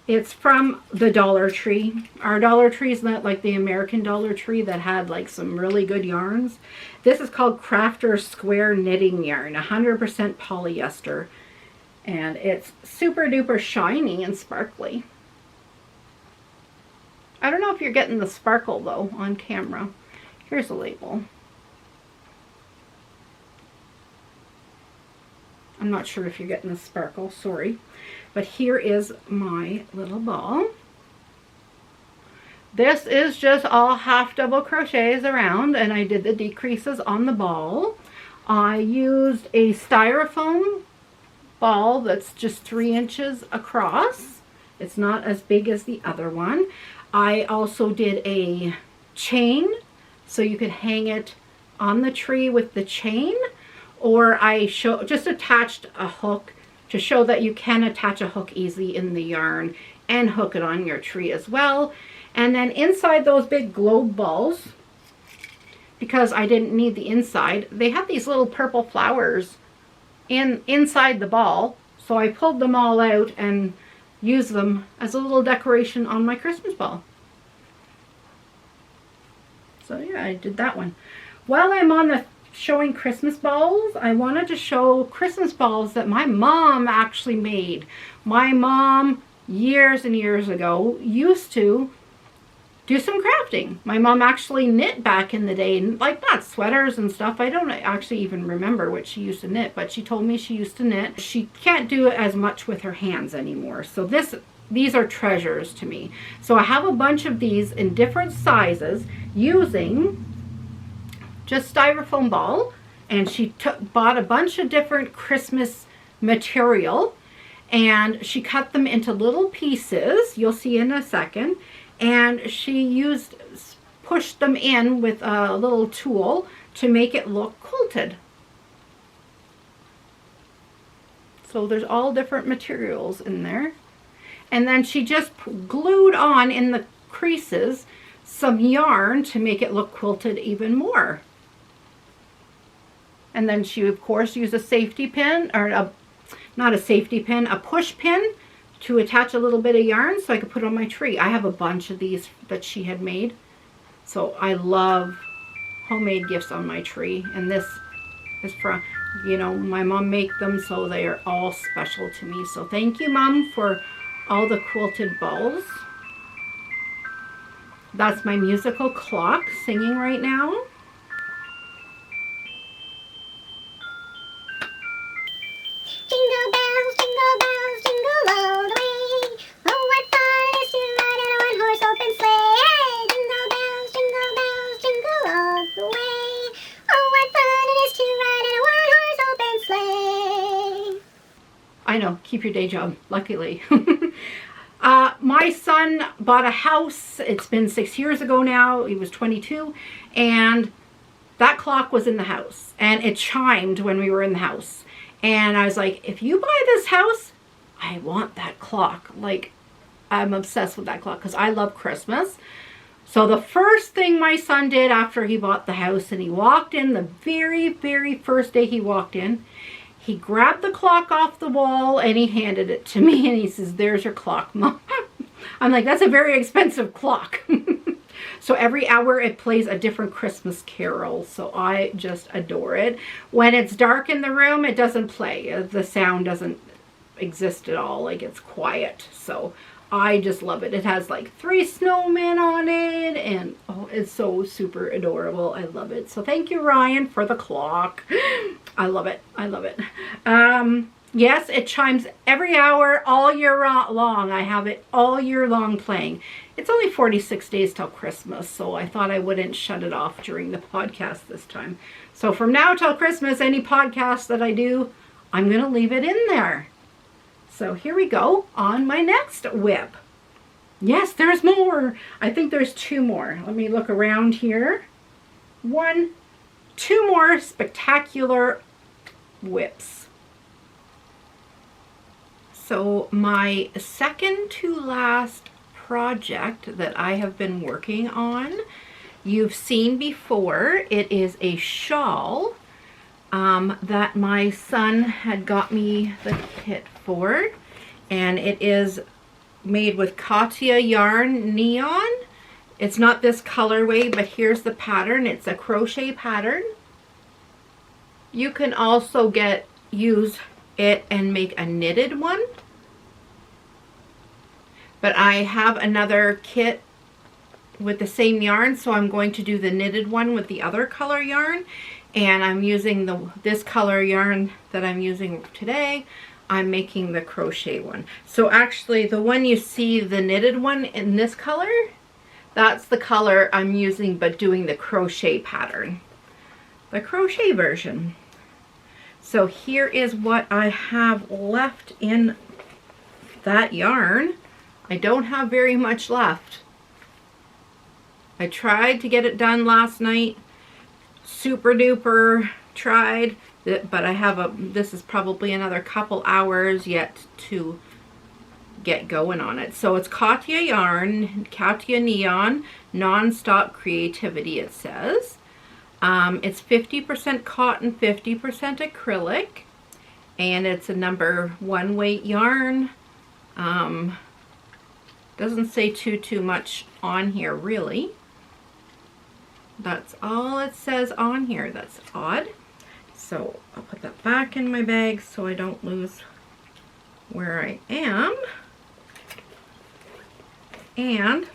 It's from the Dollar Tree. Our Dollar Tree is not like the American Dollar Tree that had like some really good yarns. This is called Crafter Square Knitting Yarn, 100% polyester. And it's super duper shiny and sparkly. I don't know if you're getting the sparkle though on camera. Here's a label. I'm not sure if you're getting the sparkle, sorry. But here is my little ball. This is just all half double crochets around, and I did the decreases on the ball. I used a styrofoam ball that's just 3 inches across. It's not as big as the other one. I also did a chain, so you could hang it on the tree with the chain, or I just attached a hook to show that you can attach a hook easily in the yarn and hook it on your tree as well. And then inside those big globe balls, because I didn't need the inside, they have these little purple flowers inside the ball. So I pulled them all out and used them as a little decoration on my Christmas ball. So yeah, I did that one. While I'm on the showing Christmas balls, I wanted to show Christmas balls that my mom actually made. My mom, years and years ago, used to do some crafting. My mom actually knit back in the day, like not sweaters and stuff. I don't actually even remember what she used to knit, but she told me she used to knit. She can't do it as much with her hands anymore. So these are treasures to me. So I have a bunch of these in different sizes using just styrofoam ball, and she bought a bunch of different Christmas material, and she cut them into little pieces. You'll see in a second. And she pushed them in with a little tool to make it look quilted. So there's all different materials in there. And then she just glued on in the creases some yarn to make it look quilted even more. And then she, of course, used a safety pin, or not a safety pin, a push pin, to attach a little bit of yarn so I could put on my tree. I have a bunch of these that she had made. So I love homemade gifts on my tree. And this is from, you know, my mom made them, so they are all special to me. So thank you, Mom, for all the quilted balls. That's my musical clock singing right now. Jingle bells, jingle all the way. Oh, what fun it is to ride in a one-horse open sleigh. Jingle bells, jingle all the way. Oh, what fun it is to ride in a one-horse open sleigh. I know, keep your day job, luckily. My son bought a house. It's been 6 years ago now. He was 22, and that clock was in the house, and it chimed when we were in the house. And I was like, if you buy this house, I want that clock. Like, I'm obsessed with that clock because I love Christmas. So the first thing my son did after he bought the house, and he walked in the very, very first day he walked in, he grabbed the clock off the wall and he handed it to me, and he says, "There's your clock, Mom." I'm like, that's a very expensive clock. So every hour it plays a different Christmas carol. So I just adore it. When it's dark in the room, it doesn't play. The sound doesn't exist at all. Like, it's quiet. So I just love it. It has like 3 snowmen on it, and oh, it's so super adorable. I love it. So thank you, Ryan, for the clock. I love it. I love it. Yes, it chimes every hour all year long. I have it all year long playing. It's only 46 days till Christmas, so I thought I wouldn't shut it off during the podcast this time. So from now till Christmas, any podcast that I do, I'm going to leave it in there. So here we go on my next WIP. Yes, there's more. I think there's 2 more. Let me look around here. 2 more spectacular WIPs. So my second to last project that I have been working on, you've seen before. It is a shawl that my son had got me the kit for, and it is made with Katya yarn neon. It's not this colorway, but here's the pattern. It's a crochet pattern. You can also use it and make a knitted one, but I have another kit with the same yarn, so I'm going to do the knitted one with the other color yarn, and I'm using this color yarn that I'm using today. I'm making the crochet one. So actually the one you see, the knitted one in this color, that's the color I'm using, but doing the crochet pattern, the crochet version. So here is what I have left in that yarn. I don't have very much left. I tried to get it done last night, super duper tried, but I have this is probably another couple hours yet to get going on it. So it's Katya yarn, Katya neon, non-stop creativity it says. It's 50% cotton, 50% acrylic, and it's a number 1 weight yarn. Doesn't say too much on here really. That's all it says on here. That's odd. So I'll put that back in my bag so I don't lose where I am. And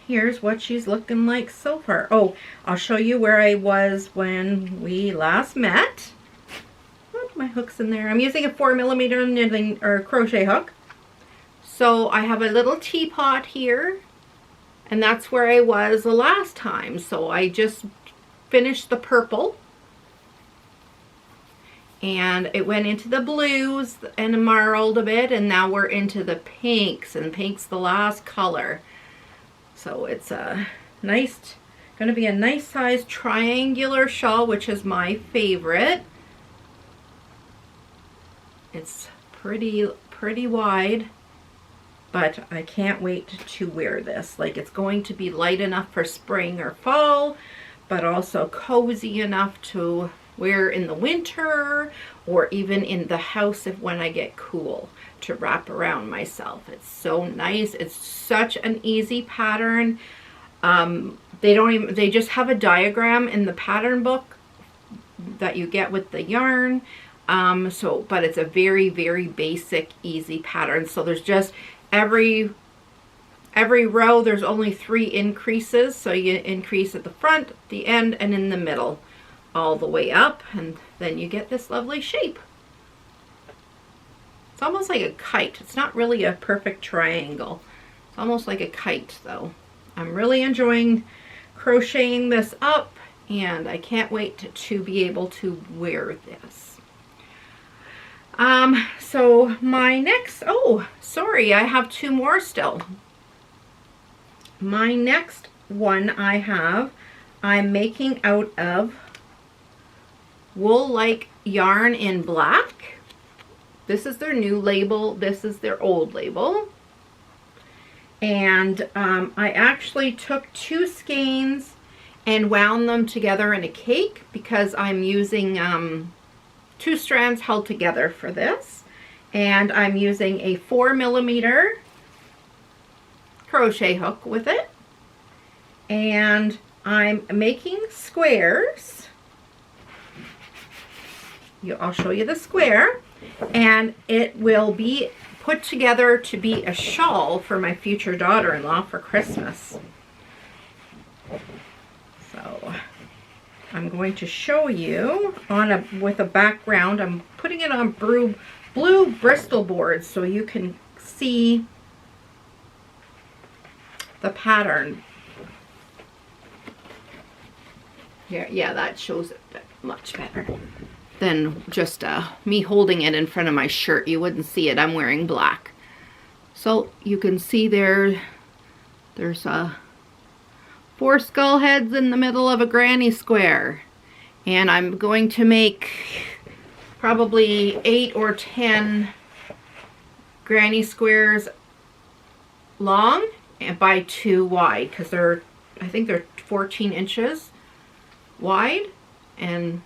here's what she's looking like so far. Oh, I'll show you where I was when we last met. Oh, my hook's in there. I'm using a 4mm knitting or crochet hook. So I have a little teapot here, and that's where I was the last time. So I just finished the purple, and it went into the blues and marled a bit, and now we're into the pinks, and pink's the last color. So it's a nice, going to be a nice size triangular shawl, which is my favorite. It's pretty wide, but I can't wait to wear this. Like, it's going to be light enough for spring or fall, but also cozy enough to wear in the winter, or even in the house when I get cool, to wrap around myself. It's so nice. It's such an easy pattern. They just have a diagram in the pattern book that you get with the yarn. But it's a very basic, easy pattern. So there's just every row, there's only 3 increases. So you increase at the front, the end, and in the middle, all the way up, and then you get this lovely shape. It's almost like a kite. It's not really a perfect triangle. It's almost like a kite though. I'm really enjoying crocheting this up, and I can't wait to be able to wear this. So my next, oh, sorry, I have 2 more still. My next one I'm making out of wool-like yarn in black. This is their new label. This is their old label. And I actually took 2 skeins and wound them together in a cake, because I'm using 2 strands held together for this. And I'm using a 4mm crochet hook with it. And I'm making squares. I'll show you the square, and it will be put together to be a shawl for my future daughter-in-law for Christmas. So I'm going to show you with a background. I'm putting it on blue Bristol boards so you can see the pattern. Yeah, that shows it much better than just me holding it in front of my shirt. You wouldn't see it. I'm wearing black. So you can see there's 4 skull heads in the middle of a granny square. And I'm going to make probably 8 or 10 granny squares long and by 2 wide, because I think they're 14 inches wide and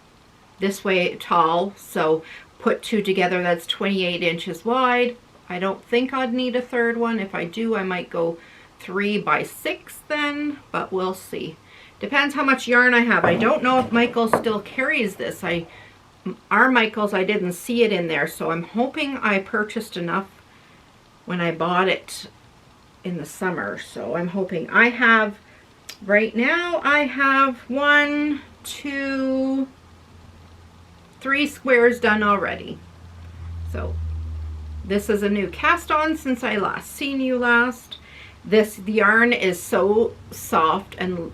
this way tall. So put 2 together, that's 28 inches wide. I don't think I'd need a 3rd one. If I do, I might go 3 by 6 then, but we'll see. Depends how much yarn I have. I don't know if Michael still carries this. Our Michael's, I didn't see it in there, so I'm hoping I purchased enough when I bought it in the summer. So I'm hoping I have, right now I have 1, 2, 3 squares done already. So this is a new cast on since I last seen you last. The yarn is so soft and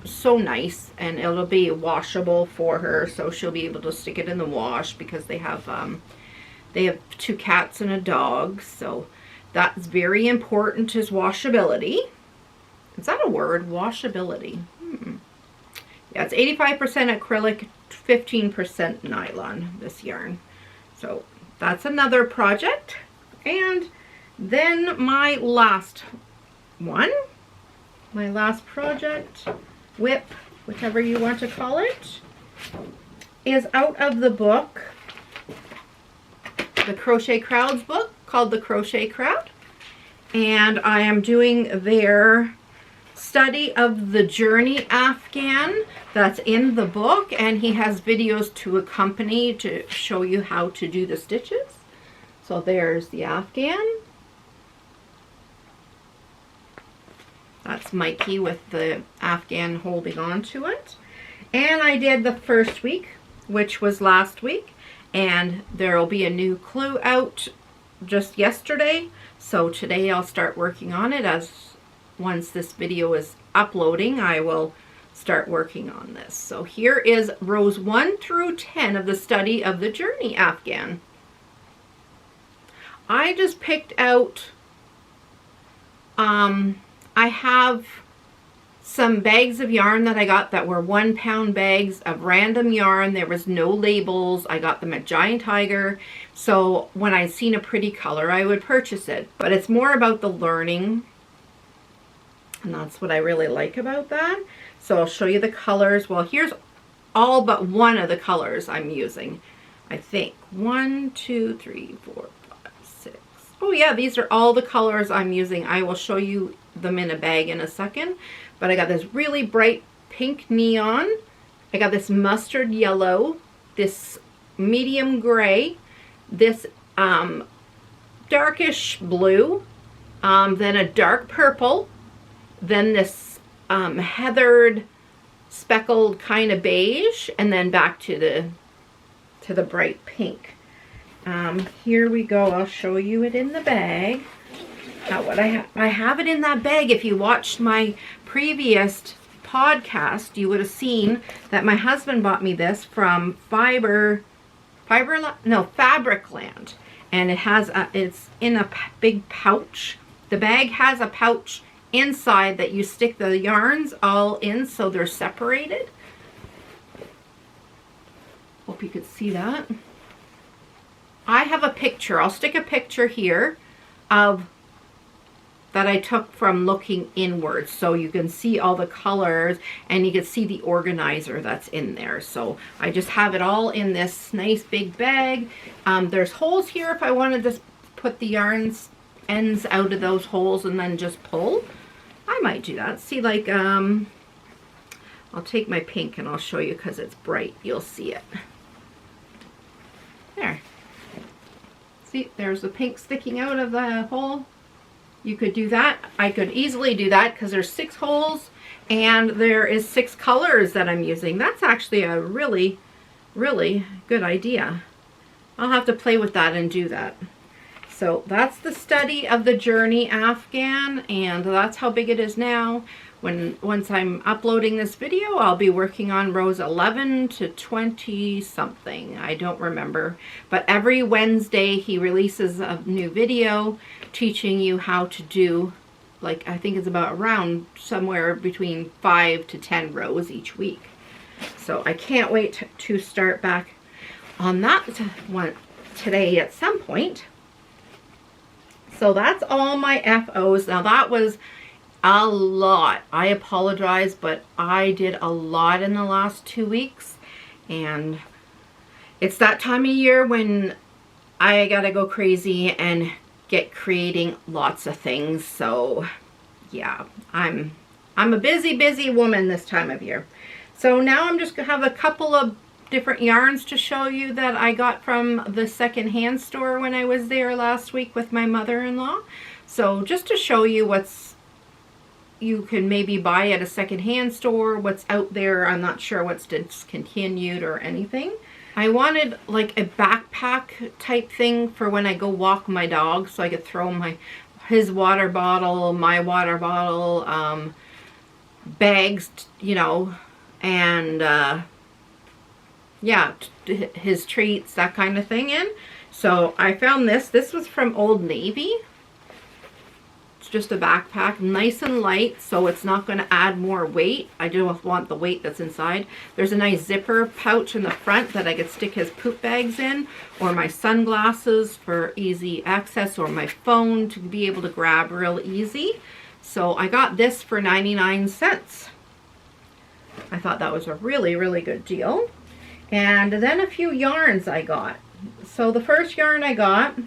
so nice, and it'll be washable for her, so she'll be able to stick it in the wash because they have 2 cats and a dog, so that's very important, is washability. Is that a word? Washability. Yeah, it's 85% acrylic, 15% nylon, this yarn. So that's another project. And then my last one, my last project, WIP, whichever you want to call it, is out of the book, the Crochet Crowd's book, called The Crochet Crowd. And I am doing their study of the Journey Afghan that's in the book, and he has videos to accompany to show you how to do the stitches. So there's the Afghan. That's Mikey with the Afghan holding on to it. And I did the first week, which was last week, and there will be a new clue out just yesterday. So today I'll start working on it. As once this video is uploading, I will start working on this. So here is rows 1 through 10 of the study of the Journey Afghan. I just picked out, I have some bags of yarn that I got that were 1 pound bags of random yarn. There was no labels. I got them at Giant Tiger. So when I seen a pretty color, I would purchase it. But it's more about the learning. And that's what I really like about that. So I'll show you the colors. Well, here's all but one of the colors I'm using. I think 1, 2, 3, 4, 5, 6. Oh yeah, these are all the colors I'm using. I will show you them in a bag in a second. But I got this really bright pink neon. I got this mustard yellow, this medium gray, this darkish blue, then a dark purple, then this heathered speckled kind of beige, and then back to the bright pink. Here we go. I'll show you it in the bag. What I have it in that bag. If you watched my previous podcast, you would have seen that my husband bought me this from Fabricland, and it has it's in a big pouch. The bag has a pouch inside that you stick the yarns all in, so they're separated. Hope you could see that. I have a picture. I'll stick a picture here of that I took from looking inwards, so you can see all the colors and you can see the organizer that's in there. So I just have it all in this nice big bag. There's holes here if I wanted to put the yarns ends out of those holes and then just pull. I might do that. See, like I'll take my pink and I'll show you because it's bright. You'll see it. There. See, there's the pink sticking out of the hole. You could do that. I could easily do that because there's 6 holes and there is 6 colors that I'm using. That's actually a really, really good idea. I'll have to play with that and do that. So that's the study of the Journey Afghan, and that's how big it is now. Once I'm uploading this video, I'll be working on rows 11 to 20 something. I don't remember. But every Wednesday he releases a new video teaching you how to do, like, I think it's about around somewhere between 5 to 10 rows each week. So I can't wait to start back on that one today at some point. So that's all my FOs. Now that was a lot. I apologize, but I did a lot in the last 2 weeks, and it's that time of year when I gotta go crazy and get creating lots of things. So yeah, I'm a busy woman this time of year. So now I'm just gonna have a couple of different yarns to show you that I got from the secondhand store when I was there last week with my mother-in-law. So just to show you what's, you can maybe buy at a secondhand store, what's out there. I'm not sure what's discontinued or anything. I wanted like a backpack type thing for when I go walk my dog, so I could throw his water bottle, my water bottle, bags, you know, and yeah, his treats, that kind of thing in. So I found this. This was from Old Navy. It's just a backpack, nice and light, so it's not going to add more weight. I don't want the weight that's inside. There's a nice zipper pouch in the front that I could stick his poop bags in, or my sunglasses for easy access, or my phone to be able to grab real easy. So I got this for 99 cents. I thought that was a really, really good deal. And then a few yarns I got. So the first yarn I got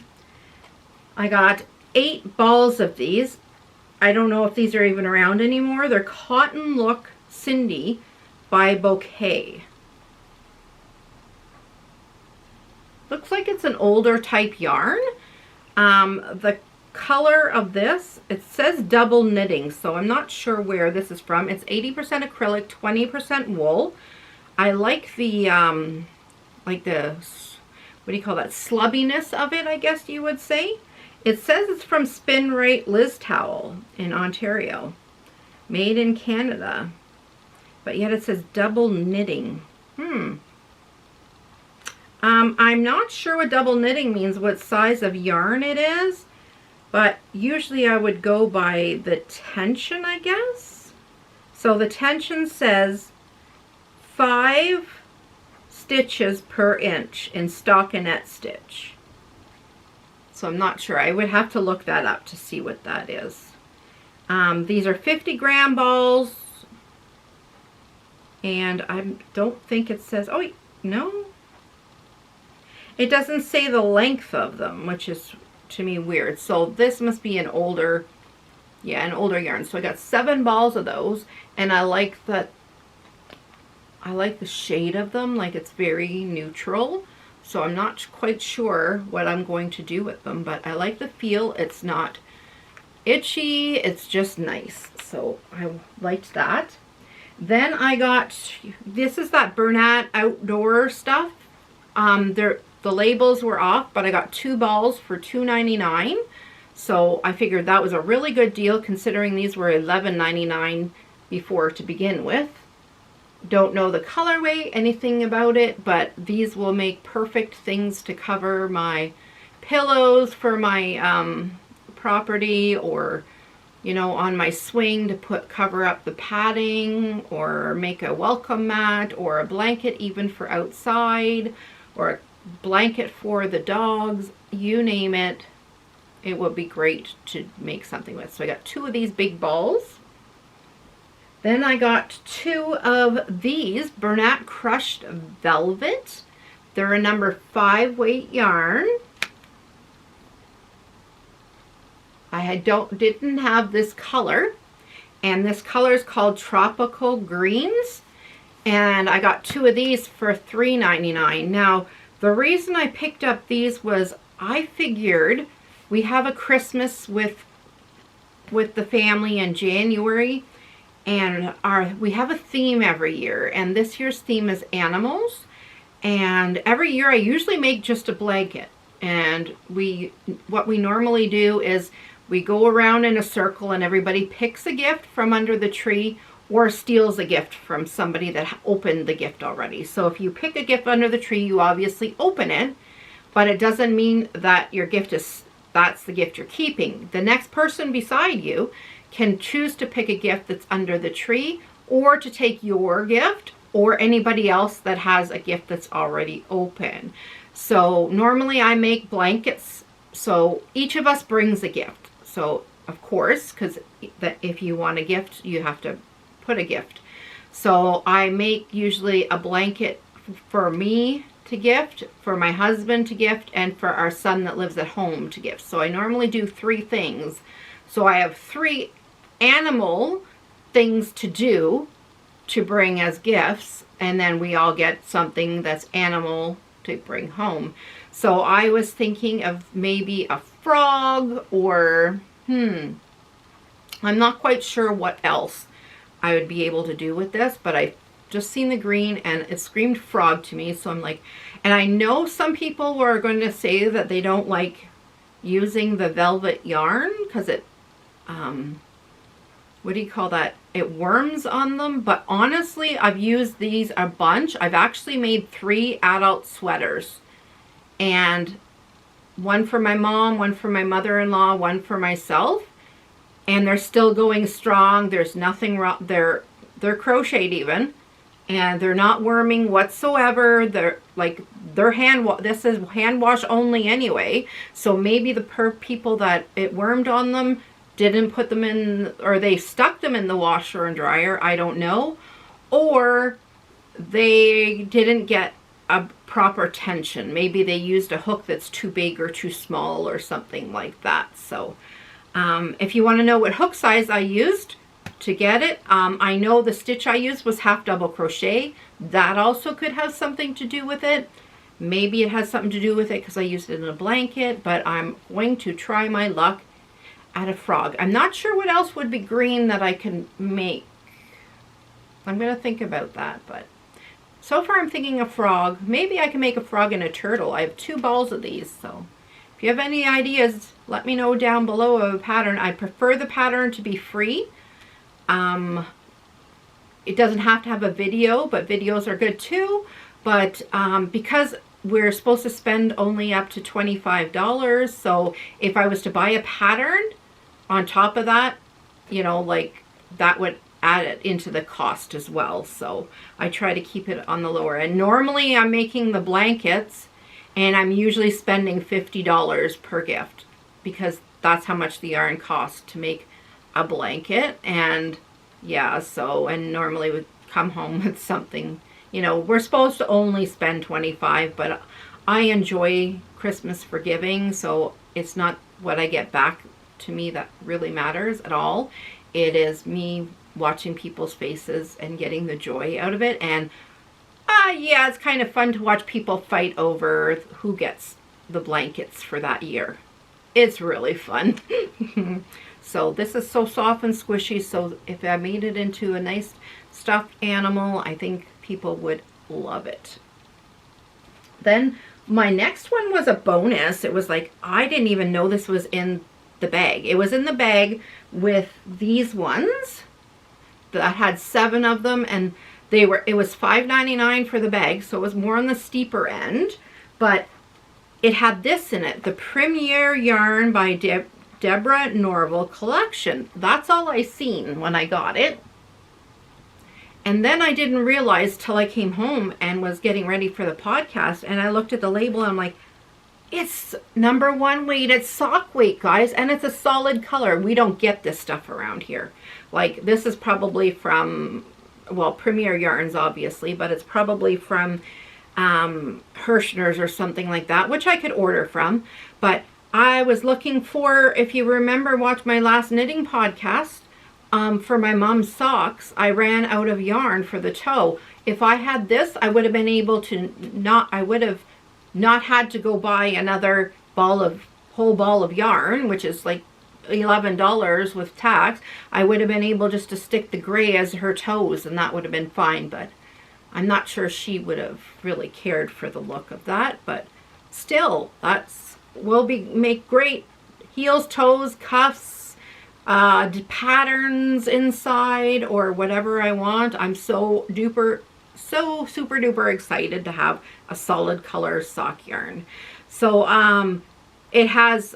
8 balls of these. I don't know if these are even around anymore. They're Cotton Look Cindy by Bouquet. Looks like it's an older type yarn. The color of this, it says double knitting, so I'm not sure where this is from. It's 80% acrylic, 20% wool. I like the what do you call that, slubbiness of it, I guess you would say. It says it's from Spin Right Liz Towel in Ontario, made in Canada, but yet it says double knitting. I'm not sure what double knitting means, what size of yarn it is, but usually I would go by the tension, I guess. So the tension says 5 stitches per inch in stockinette stitch. So I'm not sure. I would have to look that up to see what that is. These are 50-gram balls, and I don't think it says, oh, no. It doesn't say the length of them, which is to me weird. So this must be an older, yeah, an older yarn. So I got 7 balls of those, and I like that. I like the shade of them, like it's very neutral. So I'm not quite sure what I'm going to do with them, but I like the feel. It's not itchy, it's just nice. So I liked that. Then I got, this is that Bernat outdoor stuff. The labels were off, but I got 2 balls for $2.99. So I figured that was a really good deal considering these were $11.99 before to begin with. Don't know the colorway, anything about it, but these will make perfect things to cover my pillows for my property, or you know, on my swing to cover up the padding, or make a welcome mat, or a blanket even for outside, or a blanket for the dogs, you name it. It would be great to make something with. So I got 2 of these big balls. Then I got 2 of these Bernat Crushed Velvet. They're a number 5 weight yarn. I didn't have this color, and this color is called Tropical Greens, and I got 2 of these for $3.99. Now, the reason I picked up these was I figured we have a Christmas with the family in January, and we have a theme every year, and this year's theme is animals. And every year I usually make just a blanket, and what we normally do is we go around in a circle and everybody picks a gift from under the tree or steals a gift from somebody that opened the gift already. So if you pick a gift under the tree, you obviously open it, but it doesn't mean that your gift that's the gift you're keeping. The next person beside you can choose to pick a gift that's under the tree, or to take your gift, or anybody else that has a gift that's already open. So normally I make blankets, so each of us brings a gift. So of course, because if you want a gift, you have to put a gift. So I make usually a blanket for me to gift, for my husband to gift, and for our son that lives at home to gift. So I normally do 3 things. So I have 3 animal things to do to bring as gifts, and then we all get something that's animal to bring home. So I was thinking of maybe a frog, or I'm not quite sure what else I would be able to do with this, but I just seen the green and it screamed frog to me. So I'm like, and I know some people are going to say that they don't like using the velvet yarn because it, what do you call that? It worms on them. But honestly, I've used these a bunch. I've actually made 3 adult sweaters, and one for my mom, one for my mother-in-law, one for myself, and they're still going strong. There's nothing wrong. They're crocheted even, and they're not worming whatsoever. They're like, this is hand wash only anyway. So maybe the people that it wormed on them didn't put them in, or they stuck them in the washer and dryer, I don't know, or they didn't get a proper tension. Maybe they used a hook that's too big or too small or something like that. So if you want to know what hook size I used to get it, I know the stitch I used was half double crochet. That also could have something to do with it. Maybe it has something to do with it because I used it in a blanket, but I'm going to try my luck at a frog. I'm not sure what else would be green that I can make. I'm going to think about that, but so far I'm thinking a frog. Maybe I can make a frog and a turtle. I have 2 balls of these, so if you have any ideas, let me know down below of a pattern. I prefer the pattern to be free. It doesn't have to have a video, but videos are good too. But because we're supposed to spend only up to $25, so if I was to buy a pattern on top of that, you know, like that would add it into the cost as well. So I try to keep it on the lower end. Normally I'm making the blankets and I'm usually spending $50 per gift because that's how much the yarn costs to make a blanket. And yeah, so, and normally would come home with something, you know, we're supposed to only spend 25, but I enjoy Christmas for giving, so it's not what I get back to me that really matters at all. It is me watching people's faces and getting the joy out of it. And yeah, it's kind of fun to watch people fight over who gets the blankets for that year. It's really fun. So this is so soft and squishy, so if I made it into a nice stuffed animal, I think people would love it. Then my next one was a bonus. It was like, I didn't even know this was in the bag. It was in the bag with these ones that had 7 of them, and it was $5.99 for the bag, so it was more on the steeper end, but it had this in it, the Premier Yarn by Deborah Norville collection. That's all I seen when I got it. And then I didn't realize till I came home and was getting ready for the podcast, and I looked at the label and I'm like, it's #1 weight, it's sock weight, guys, and it's a solid color. We don't get this stuff around here. Like, this is probably from, well, Premier Yarns obviously, but it's probably from Hirschner's or something like that, which I could order from. But I was looking for, if you remember, watch my last knitting podcast, for my mom's socks, I ran out of yarn for the toe. If I had this, I would have been able to I would have not had to go buy another whole ball of yarn, which is like $11 with tax. I would have been able just to stick the gray as her toes, and that would have been fine. But I'm not sure she would have really cared for the look of that. But still, will make great heels, toes, cuffs, patterns inside, or whatever I want. I'm so super duper excited to have a solid color sock yarn. So it has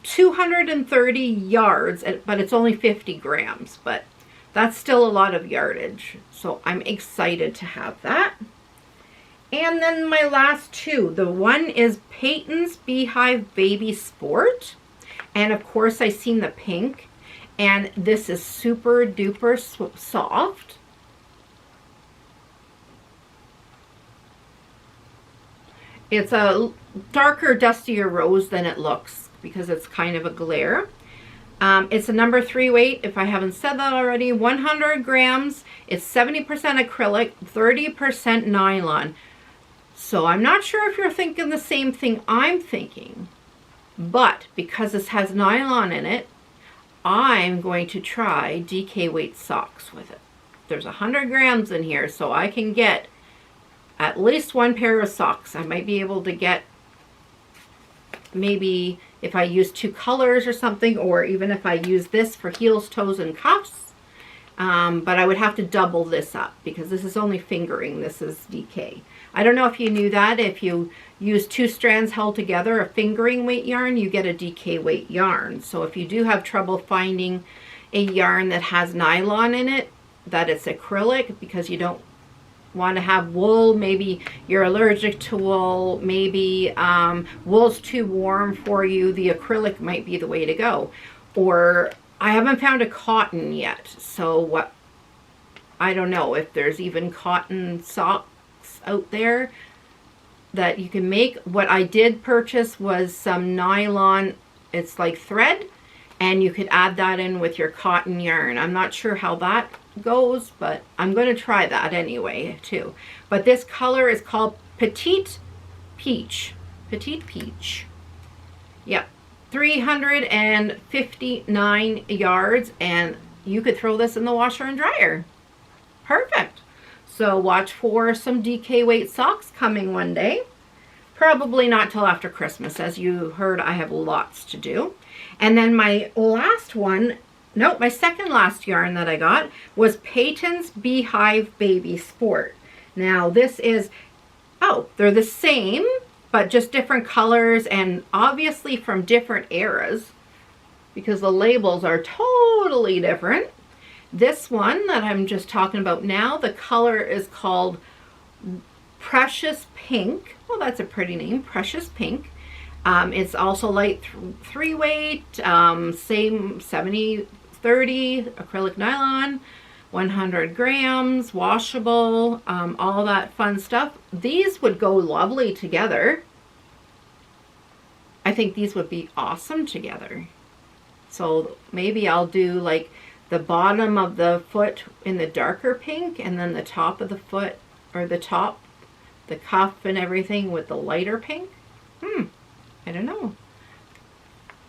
230 yards, but it's only 50 grams, but that's still a lot of yardage. So I'm excited to have that. And then my last 2. The one is Peyton's Beehive Baby Sport. And of course I seen the pink. And this is super duper soft. It's a darker, dustier rose than it looks because it's kind of a glare. It's a #3 weight, if I haven't said that already. 100 grams. It's 70% acrylic, 30% nylon. So I'm not sure if you're thinking the same thing I'm thinking, but because this has nylon in it, I'm going to try DK weight socks with it. There's 100 grams in here, so I can get at least one pair of socks. I might be able to get, maybe if I use 2 colors or something, or even if I use this for heels, toes, and cuffs. But I would have to double this up because this is only fingering. This is DK. I don't know if you knew that. If you use 2 strands held together, a fingering weight yarn, you get a DK weight yarn. So if you do have trouble finding a yarn that has nylon in it, that it's acrylic, because you don't want to have wool, maybe you're allergic to wool, maybe wool's too warm for you, the acrylic might be the way to go. Or I haven't found a cotton yet, so what, I don't know if there's even cotton socks out there that you can make. What I did purchase was some nylon, it's like thread, and you could add that in with your cotton yarn. I'm not sure how that goes, but I'm going to try that anyway too. But this color is called Petite Peach. Petite Peach. Yep. 359 yards, and you could throw this in the washer and dryer. Perfect. So watch for some DK weight socks coming one day. Probably not till after Christmas. As you heard, I have lots to do. And then my last one, nope, my second last yarn that I got was Peyton's Beehive Baby Sport. Now this is, oh, they're the same, but just different colors and obviously from different eras because the labels are totally different. This one that I'm just talking about now, the color is called Precious Pink. Well, that's a pretty name, Precious Pink. It's also light 3 weight, same 70-30 acrylic nylon, 100 grams, washable, all that fun stuff. These would go lovely together. I think these would be awesome together. So maybe I'll do like the bottom of the foot in the darker pink, and then the top of the foot, or the top, the cuff and everything with the lighter pink. I don't know.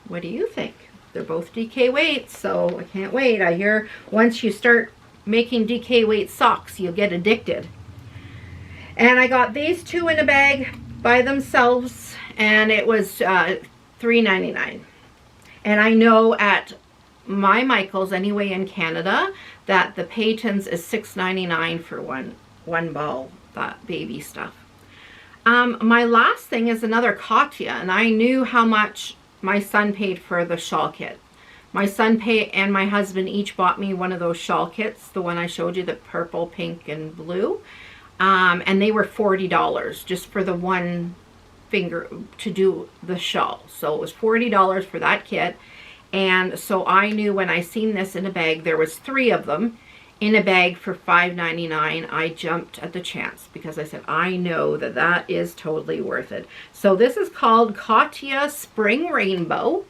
What do you think? They're both DK weights, so I can't wait. I hear once you start making DK weight socks, you'll get addicted. And I got these 2 in a bag by themselves, and it was $3.99. And I know at my Michael's, anyway, in Canada, that the Peyton's is $6.99 for one ball, that baby stuff. My last thing is another Katya, and I knew how much my son paid for the shawl kit. My son and my husband each bought me one of those shawl kits, the one I showed you, the purple, pink, and blue. And they were $40 just for the one finger to do the shawl. So it was $40 for that kit. And so I knew when I seen this in a bag, there was 3 of them in a bag for $5.99. I jumped at the chance because I said, I know that that is totally worth it. So this is called Katya Spring Rainbow.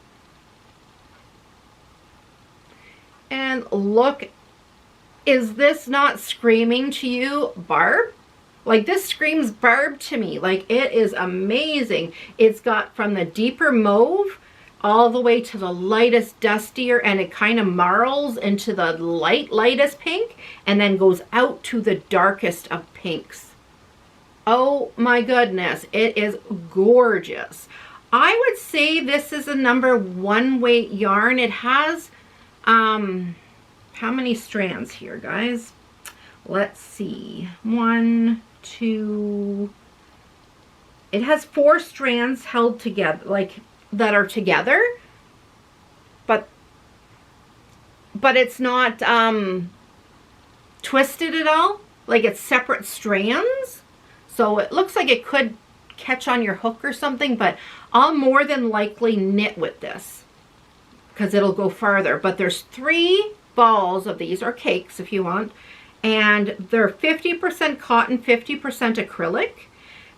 And look, is this not screaming to you, Barb? Like, this screams Barb to me. Like, it is amazing. It's got from the deeper mauve all the way to the lightest dustier, and it kind of marls into the lightest pink and then goes out to the darkest of pinks. Oh my goodness, it is gorgeous. I would say this is a #1 weight yarn. It has how many strands here, guys? Let's see. 1, 2, it has 4 strands held together, like that are together, but it's not twisted at all. Like, it's separate strands, so it looks like it could catch on your hook or something, but I'll more than likely knit with this because it'll go farther. But there's 3 balls of these, or cakes if you want, and they're 50% cotton, 50% acrylic.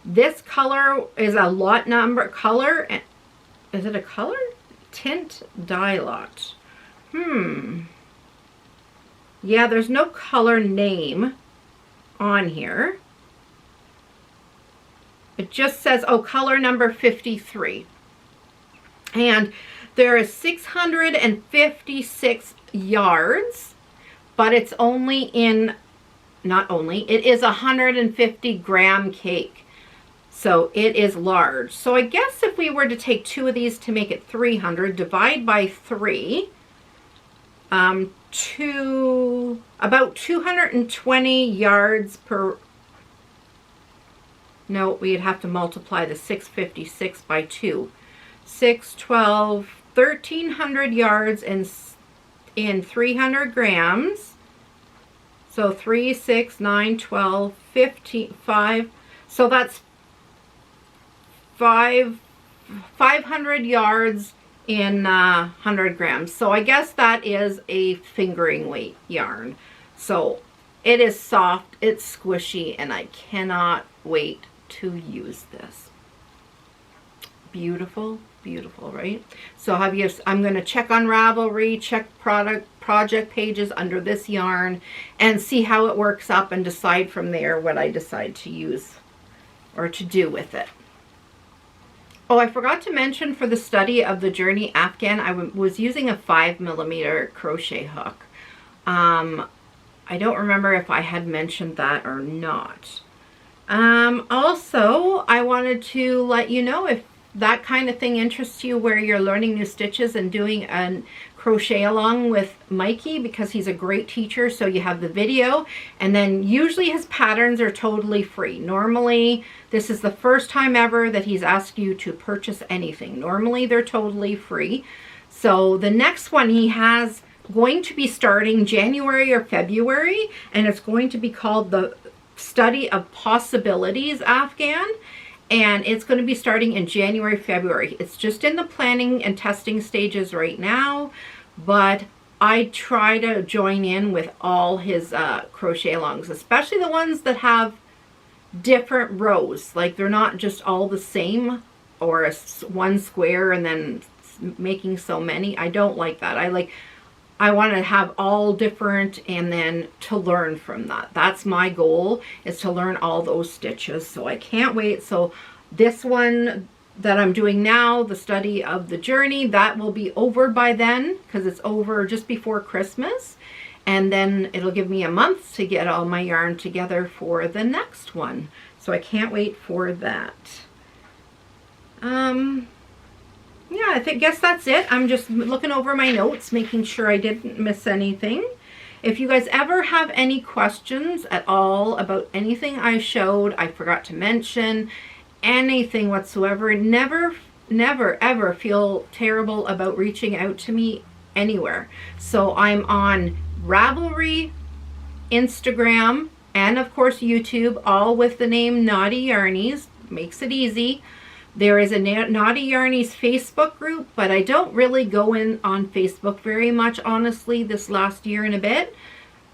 This color is a lot number color. Is it a color? Tint dye lot. Yeah, there's no color name on here. It just says, oh, color number 53. And There is 656 yards, but it's only in, not only, it is 150 gram cake. So it is large. So I guess if we were to take 2 of these to make it 300, divide by 3, about 220 yards per, no, we'd have to multiply the 656 by 2. 6, 12, 1,300 yards in 300 grams. So 3, 6, 9, 12, 15, 5. So that's 500 yards in 100 grams. So I guess that is a fingering weight yarn. So it is soft, it's squishy, and I cannot wait to use this. Beautiful, beautiful, right? So I'm going to check on Ravelry, check project pages under this yarn, and see how it works up and decide from there what I decide to use or to do with it. Oh, I forgot to mention, for the study of the Journey Afghan, I was using a 5mm crochet hook. I don't remember if I had mentioned that or not. Also, I wanted to let you know, if that kind of thing interests you, where you're learning new stitches and doing a crochet along with Mikey, because he's a great teacher. So you have the video, and then usually his patterns are totally free. Normally, this is the first time ever that he's asked you to purchase anything. Normally they're totally free. So the next one he has going to be starting January or February, and it's going to be called the Study of Possibilities Afghan. And it's going to be starting in January, February. It's just in the planning and testing stages right now, but I try to join in with all his crochet alongs, especially the ones that have different rows. Like, they're not just all the same, or one square and then making so many. I don't like that. I want to have all different, and then to learn from that. That's my goal, is to learn all those stitches. So I can't wait. So this one that I'm doing now, the Study of the Journey, that will be over by then, because it's over just before Christmas. And then it'll give me a month to get all my yarn together for the next one. So I can't wait for that. Yeah, I guess that's it. I'm just looking over my notes, making sure I didn't miss anything. If you guys ever have any questions at all about anything I showed, I forgot to mention, anything whatsoever, never, ever feel terrible about reaching out to me anywhere. So I'm on Ravelry, Instagram, and of course YouTube, all with the name Naughty Yarnies. Makes it easy. There is a Naughty Yarnies Facebook group, but I don't really go in on Facebook very much, honestly, this last year and a bit.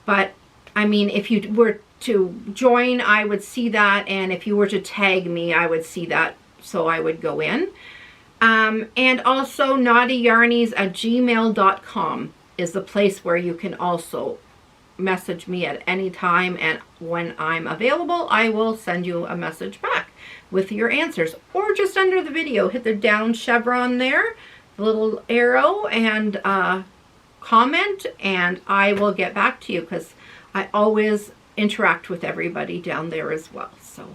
But, I mean, if you were to join, I would see that, and if you were to tag me, I would see that, so I would go in. And also, naughtyyarnies@gmail.com is the place where you can also message me at any time, and when I'm available, I will send you a message back with your answers, or just under the video, hit the down chevron there, the little arrow, and comment, and I will get back to you, because I always interact with everybody down there as well. So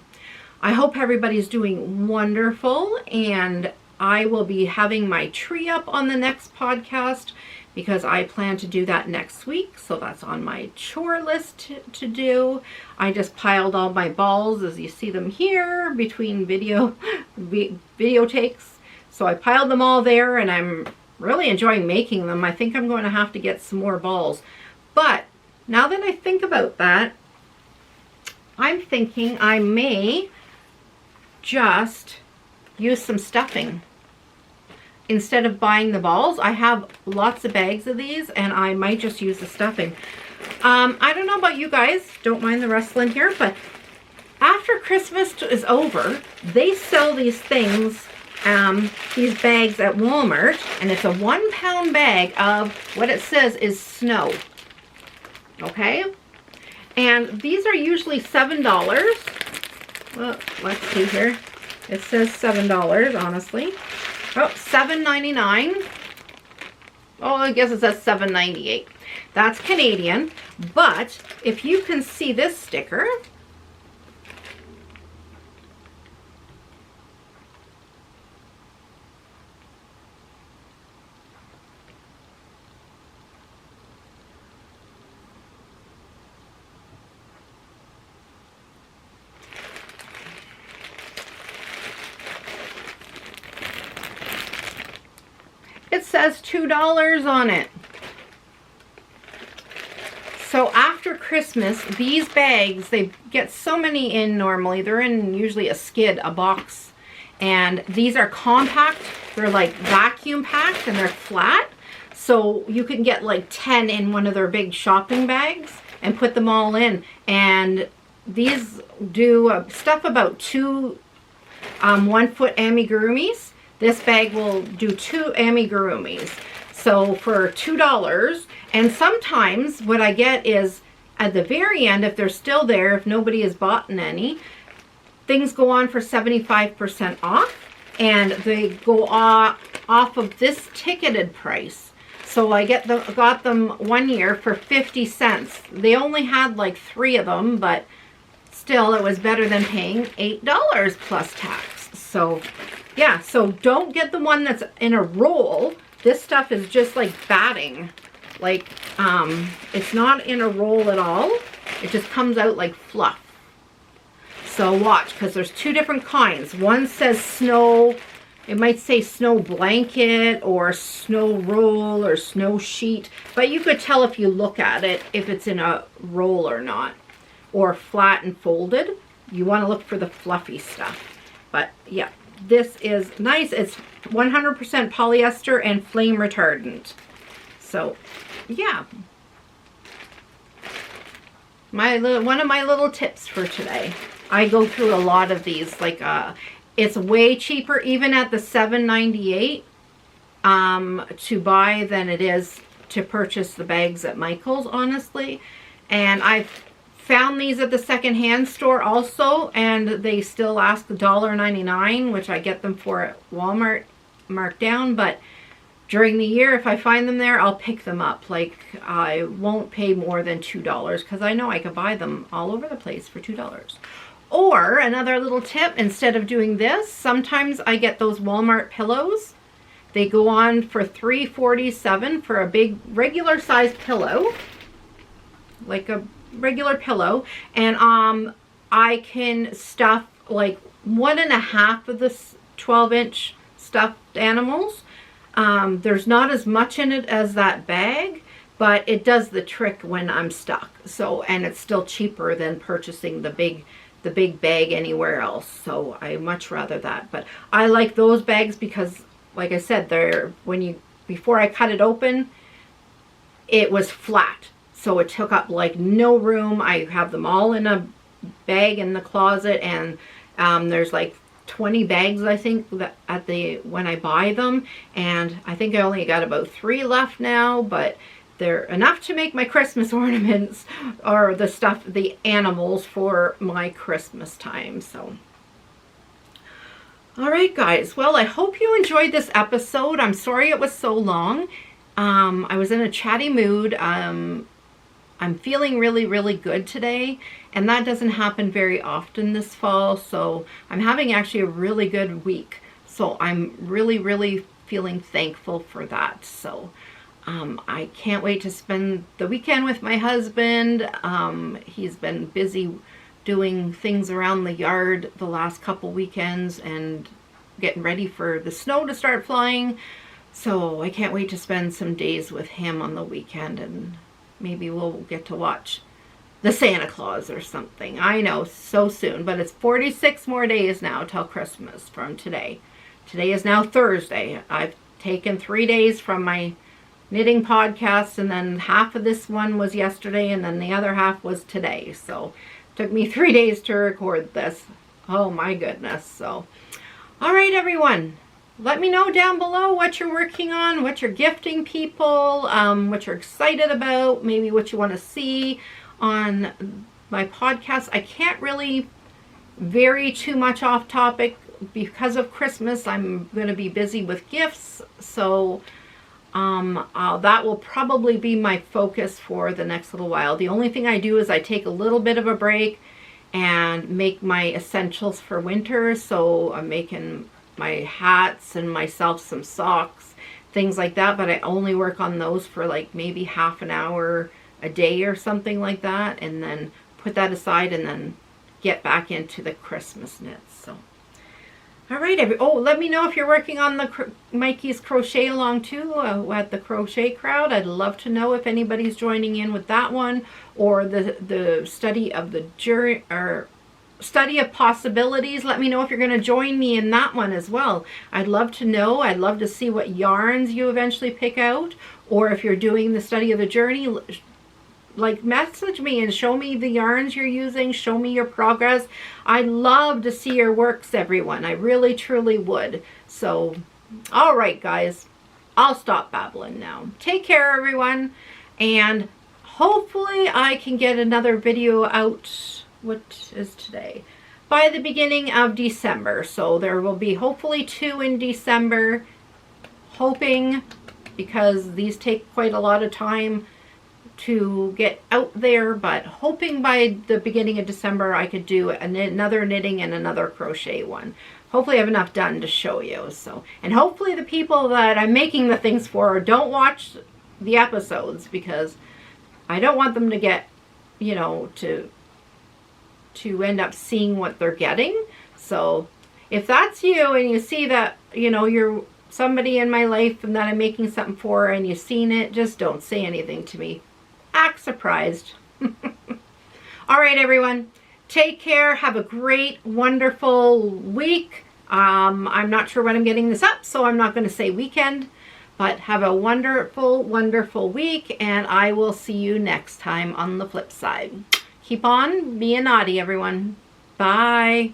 I hope everybody's doing wonderful, and I will be having my tree up on the next podcast, because I plan to do that next week. So that's on my chore list to do. I just piled all my balls, as you see them here, between video takes. So I piled them all there, and I'm really enjoying making them. I think I'm going to have to get some more balls. But now that I think about that, I'm thinking I may just use some stuffing. Instead of buying the balls, I have lots of bags of these, and I might just use the stuffing. I don't know about you guys, don't mind the rustling here, but after Christmas is over, they sell these things, these bags at Walmart, and it's a 1 pound bag of what it says is snow. Okay? And these are usually $7. Well, let's see here. It says $7, honestly. Oh, $7.99. Oh, I guess it says $7.98. That's Canadian. But if you can see this sticker, it says $2 on it. So after Christmas, these bags, they get so many in normally. They're in usually a skid, a box. And these are compact. They're like vacuum packed and they're flat. So you can get like 10 in one of their big shopping bags and put them all in. And these do stuff about 2 1-foot amigurumis. This bag will do 2 amigurumis. So for $2, and sometimes what I get is at the very end, if they're still there, if nobody has bought any, things go on for 75% off, and they go off of this ticketed price. So I got them one year for 50 cents. They only had like 3 of them, but still it was better than paying $8 plus tax. So yeah, so don't get the one that's in a roll. This stuff is just like batting. Like, it's not in a roll at all. It just comes out like fluff. So watch, because there's 2 different kinds. One says snow, it might say snow blanket or snow roll or snow sheet. But you could tell if you look at it if it's in a roll or not. Or flat and folded. You want to look for the fluffy stuff. But yeah, this is nice. It's 100% polyester and flame retardant. So yeah, one of my little tips for today. I go through a lot of these. Like it's way cheaper even at the $7.98 to buy than it is to purchase the bags at Michael's, honestly. And I've found these at the secondhand store also, and they still ask $1.99, which I get them for at Walmart marked down. But during the year, if I find them there, I'll pick them up. Like, I won't pay more than $2 because I know I could buy them all over the place for $2. Or another little tip, instead of doing this, sometimes I get those Walmart pillows. They go on for $3.47 for a big regular size pillow, like a regular pillow, and I can stuff like 1.5 of the 12-inch stuffed animals. There's not as much in it as that bag, but it does the trick when I'm stuck. So, and it's still cheaper than purchasing the big bag anywhere else. So I much rather that. But I like those bags because, like I said, before I cut it open, it was flat. So it took up like no room. I have them all in a bag in the closet, and there's like 20 bags, I think, that when I buy them, and I think I only got about 3 left now, but they're enough to make my Christmas ornaments or the animals for my Christmas time. So all right, guys, well, I hope you enjoyed this episode. I'm sorry it was so long. I was in a chatty mood. I'm feeling really, really good today, and that doesn't happen very often this fall, so I'm having actually a really good week. So I'm really, really feeling thankful for that. So I can't wait to spend the weekend with my husband. He's been busy doing things around the yard the last couple weekends and getting ready for the snow to start flying. So I can't wait to spend some days with him on the weekend, and maybe we'll get to watch the Santa Claus or something. I know, so soon, but it's 46 more days now till Christmas from today. Today is now Thursday. I've taken 3 days from my knitting podcast, and then half of this one was yesterday, and then the other half was today. So it took me 3 days to record this. Oh my goodness. So, all right, everyone. Let me know down below what you're working on, what you're gifting people, what you're excited about, maybe what you want to see on my podcast. I can't really vary too much off topic because of Christmas. I'm going to be busy with gifts, so That will probably be my focus for the next little while. The only thing I do is I take a little bit of a break and make my essentials for winter. So I'm making my hats and myself some socks, things like that, but I only work on those for like maybe half an hour a day or something like that, and then put that aside and then get back into the Christmas knits. So all right, let me know if you're working on the Mikey's crochet along too at the Crochet Crowd. I'd love to know if anybody's joining in with that one, or the study of the journey or study of possibilities. Let me know if you're going to join me in that one as well. I'd love to know. I'd love to see what yarns you eventually pick out, or if you're doing the study of the journey, like message me and show me the yarns you're using, show me your progress. I'd love to see your works, everyone. I really truly would. So all right, guys, I'll stop babbling now. Take care, everyone, and hopefully I can get another video out, what is today, by the beginning of December. So there will be hopefully 2 in December, hoping, because these take quite a lot of time to get out there, but hoping by the beginning of December I could do another knitting and another crochet one. Hopefully I have enough done to show you. So, and hopefully the people that I'm making the things for don't watch the episodes, because I don't want them to get, you know, to end up seeing what they're getting. So if that's you and you see that, you know, you're somebody in my life and that I'm making something for and you've seen it, just don't say anything to me. Act surprised. All right, everyone, take care. Have a great, wonderful week. I'm not sure when I'm getting this up, so I'm not going to say weekend, but have a wonderful, wonderful week, and I will see you next time on the flip side. Keep on being naughty, everyone. Bye.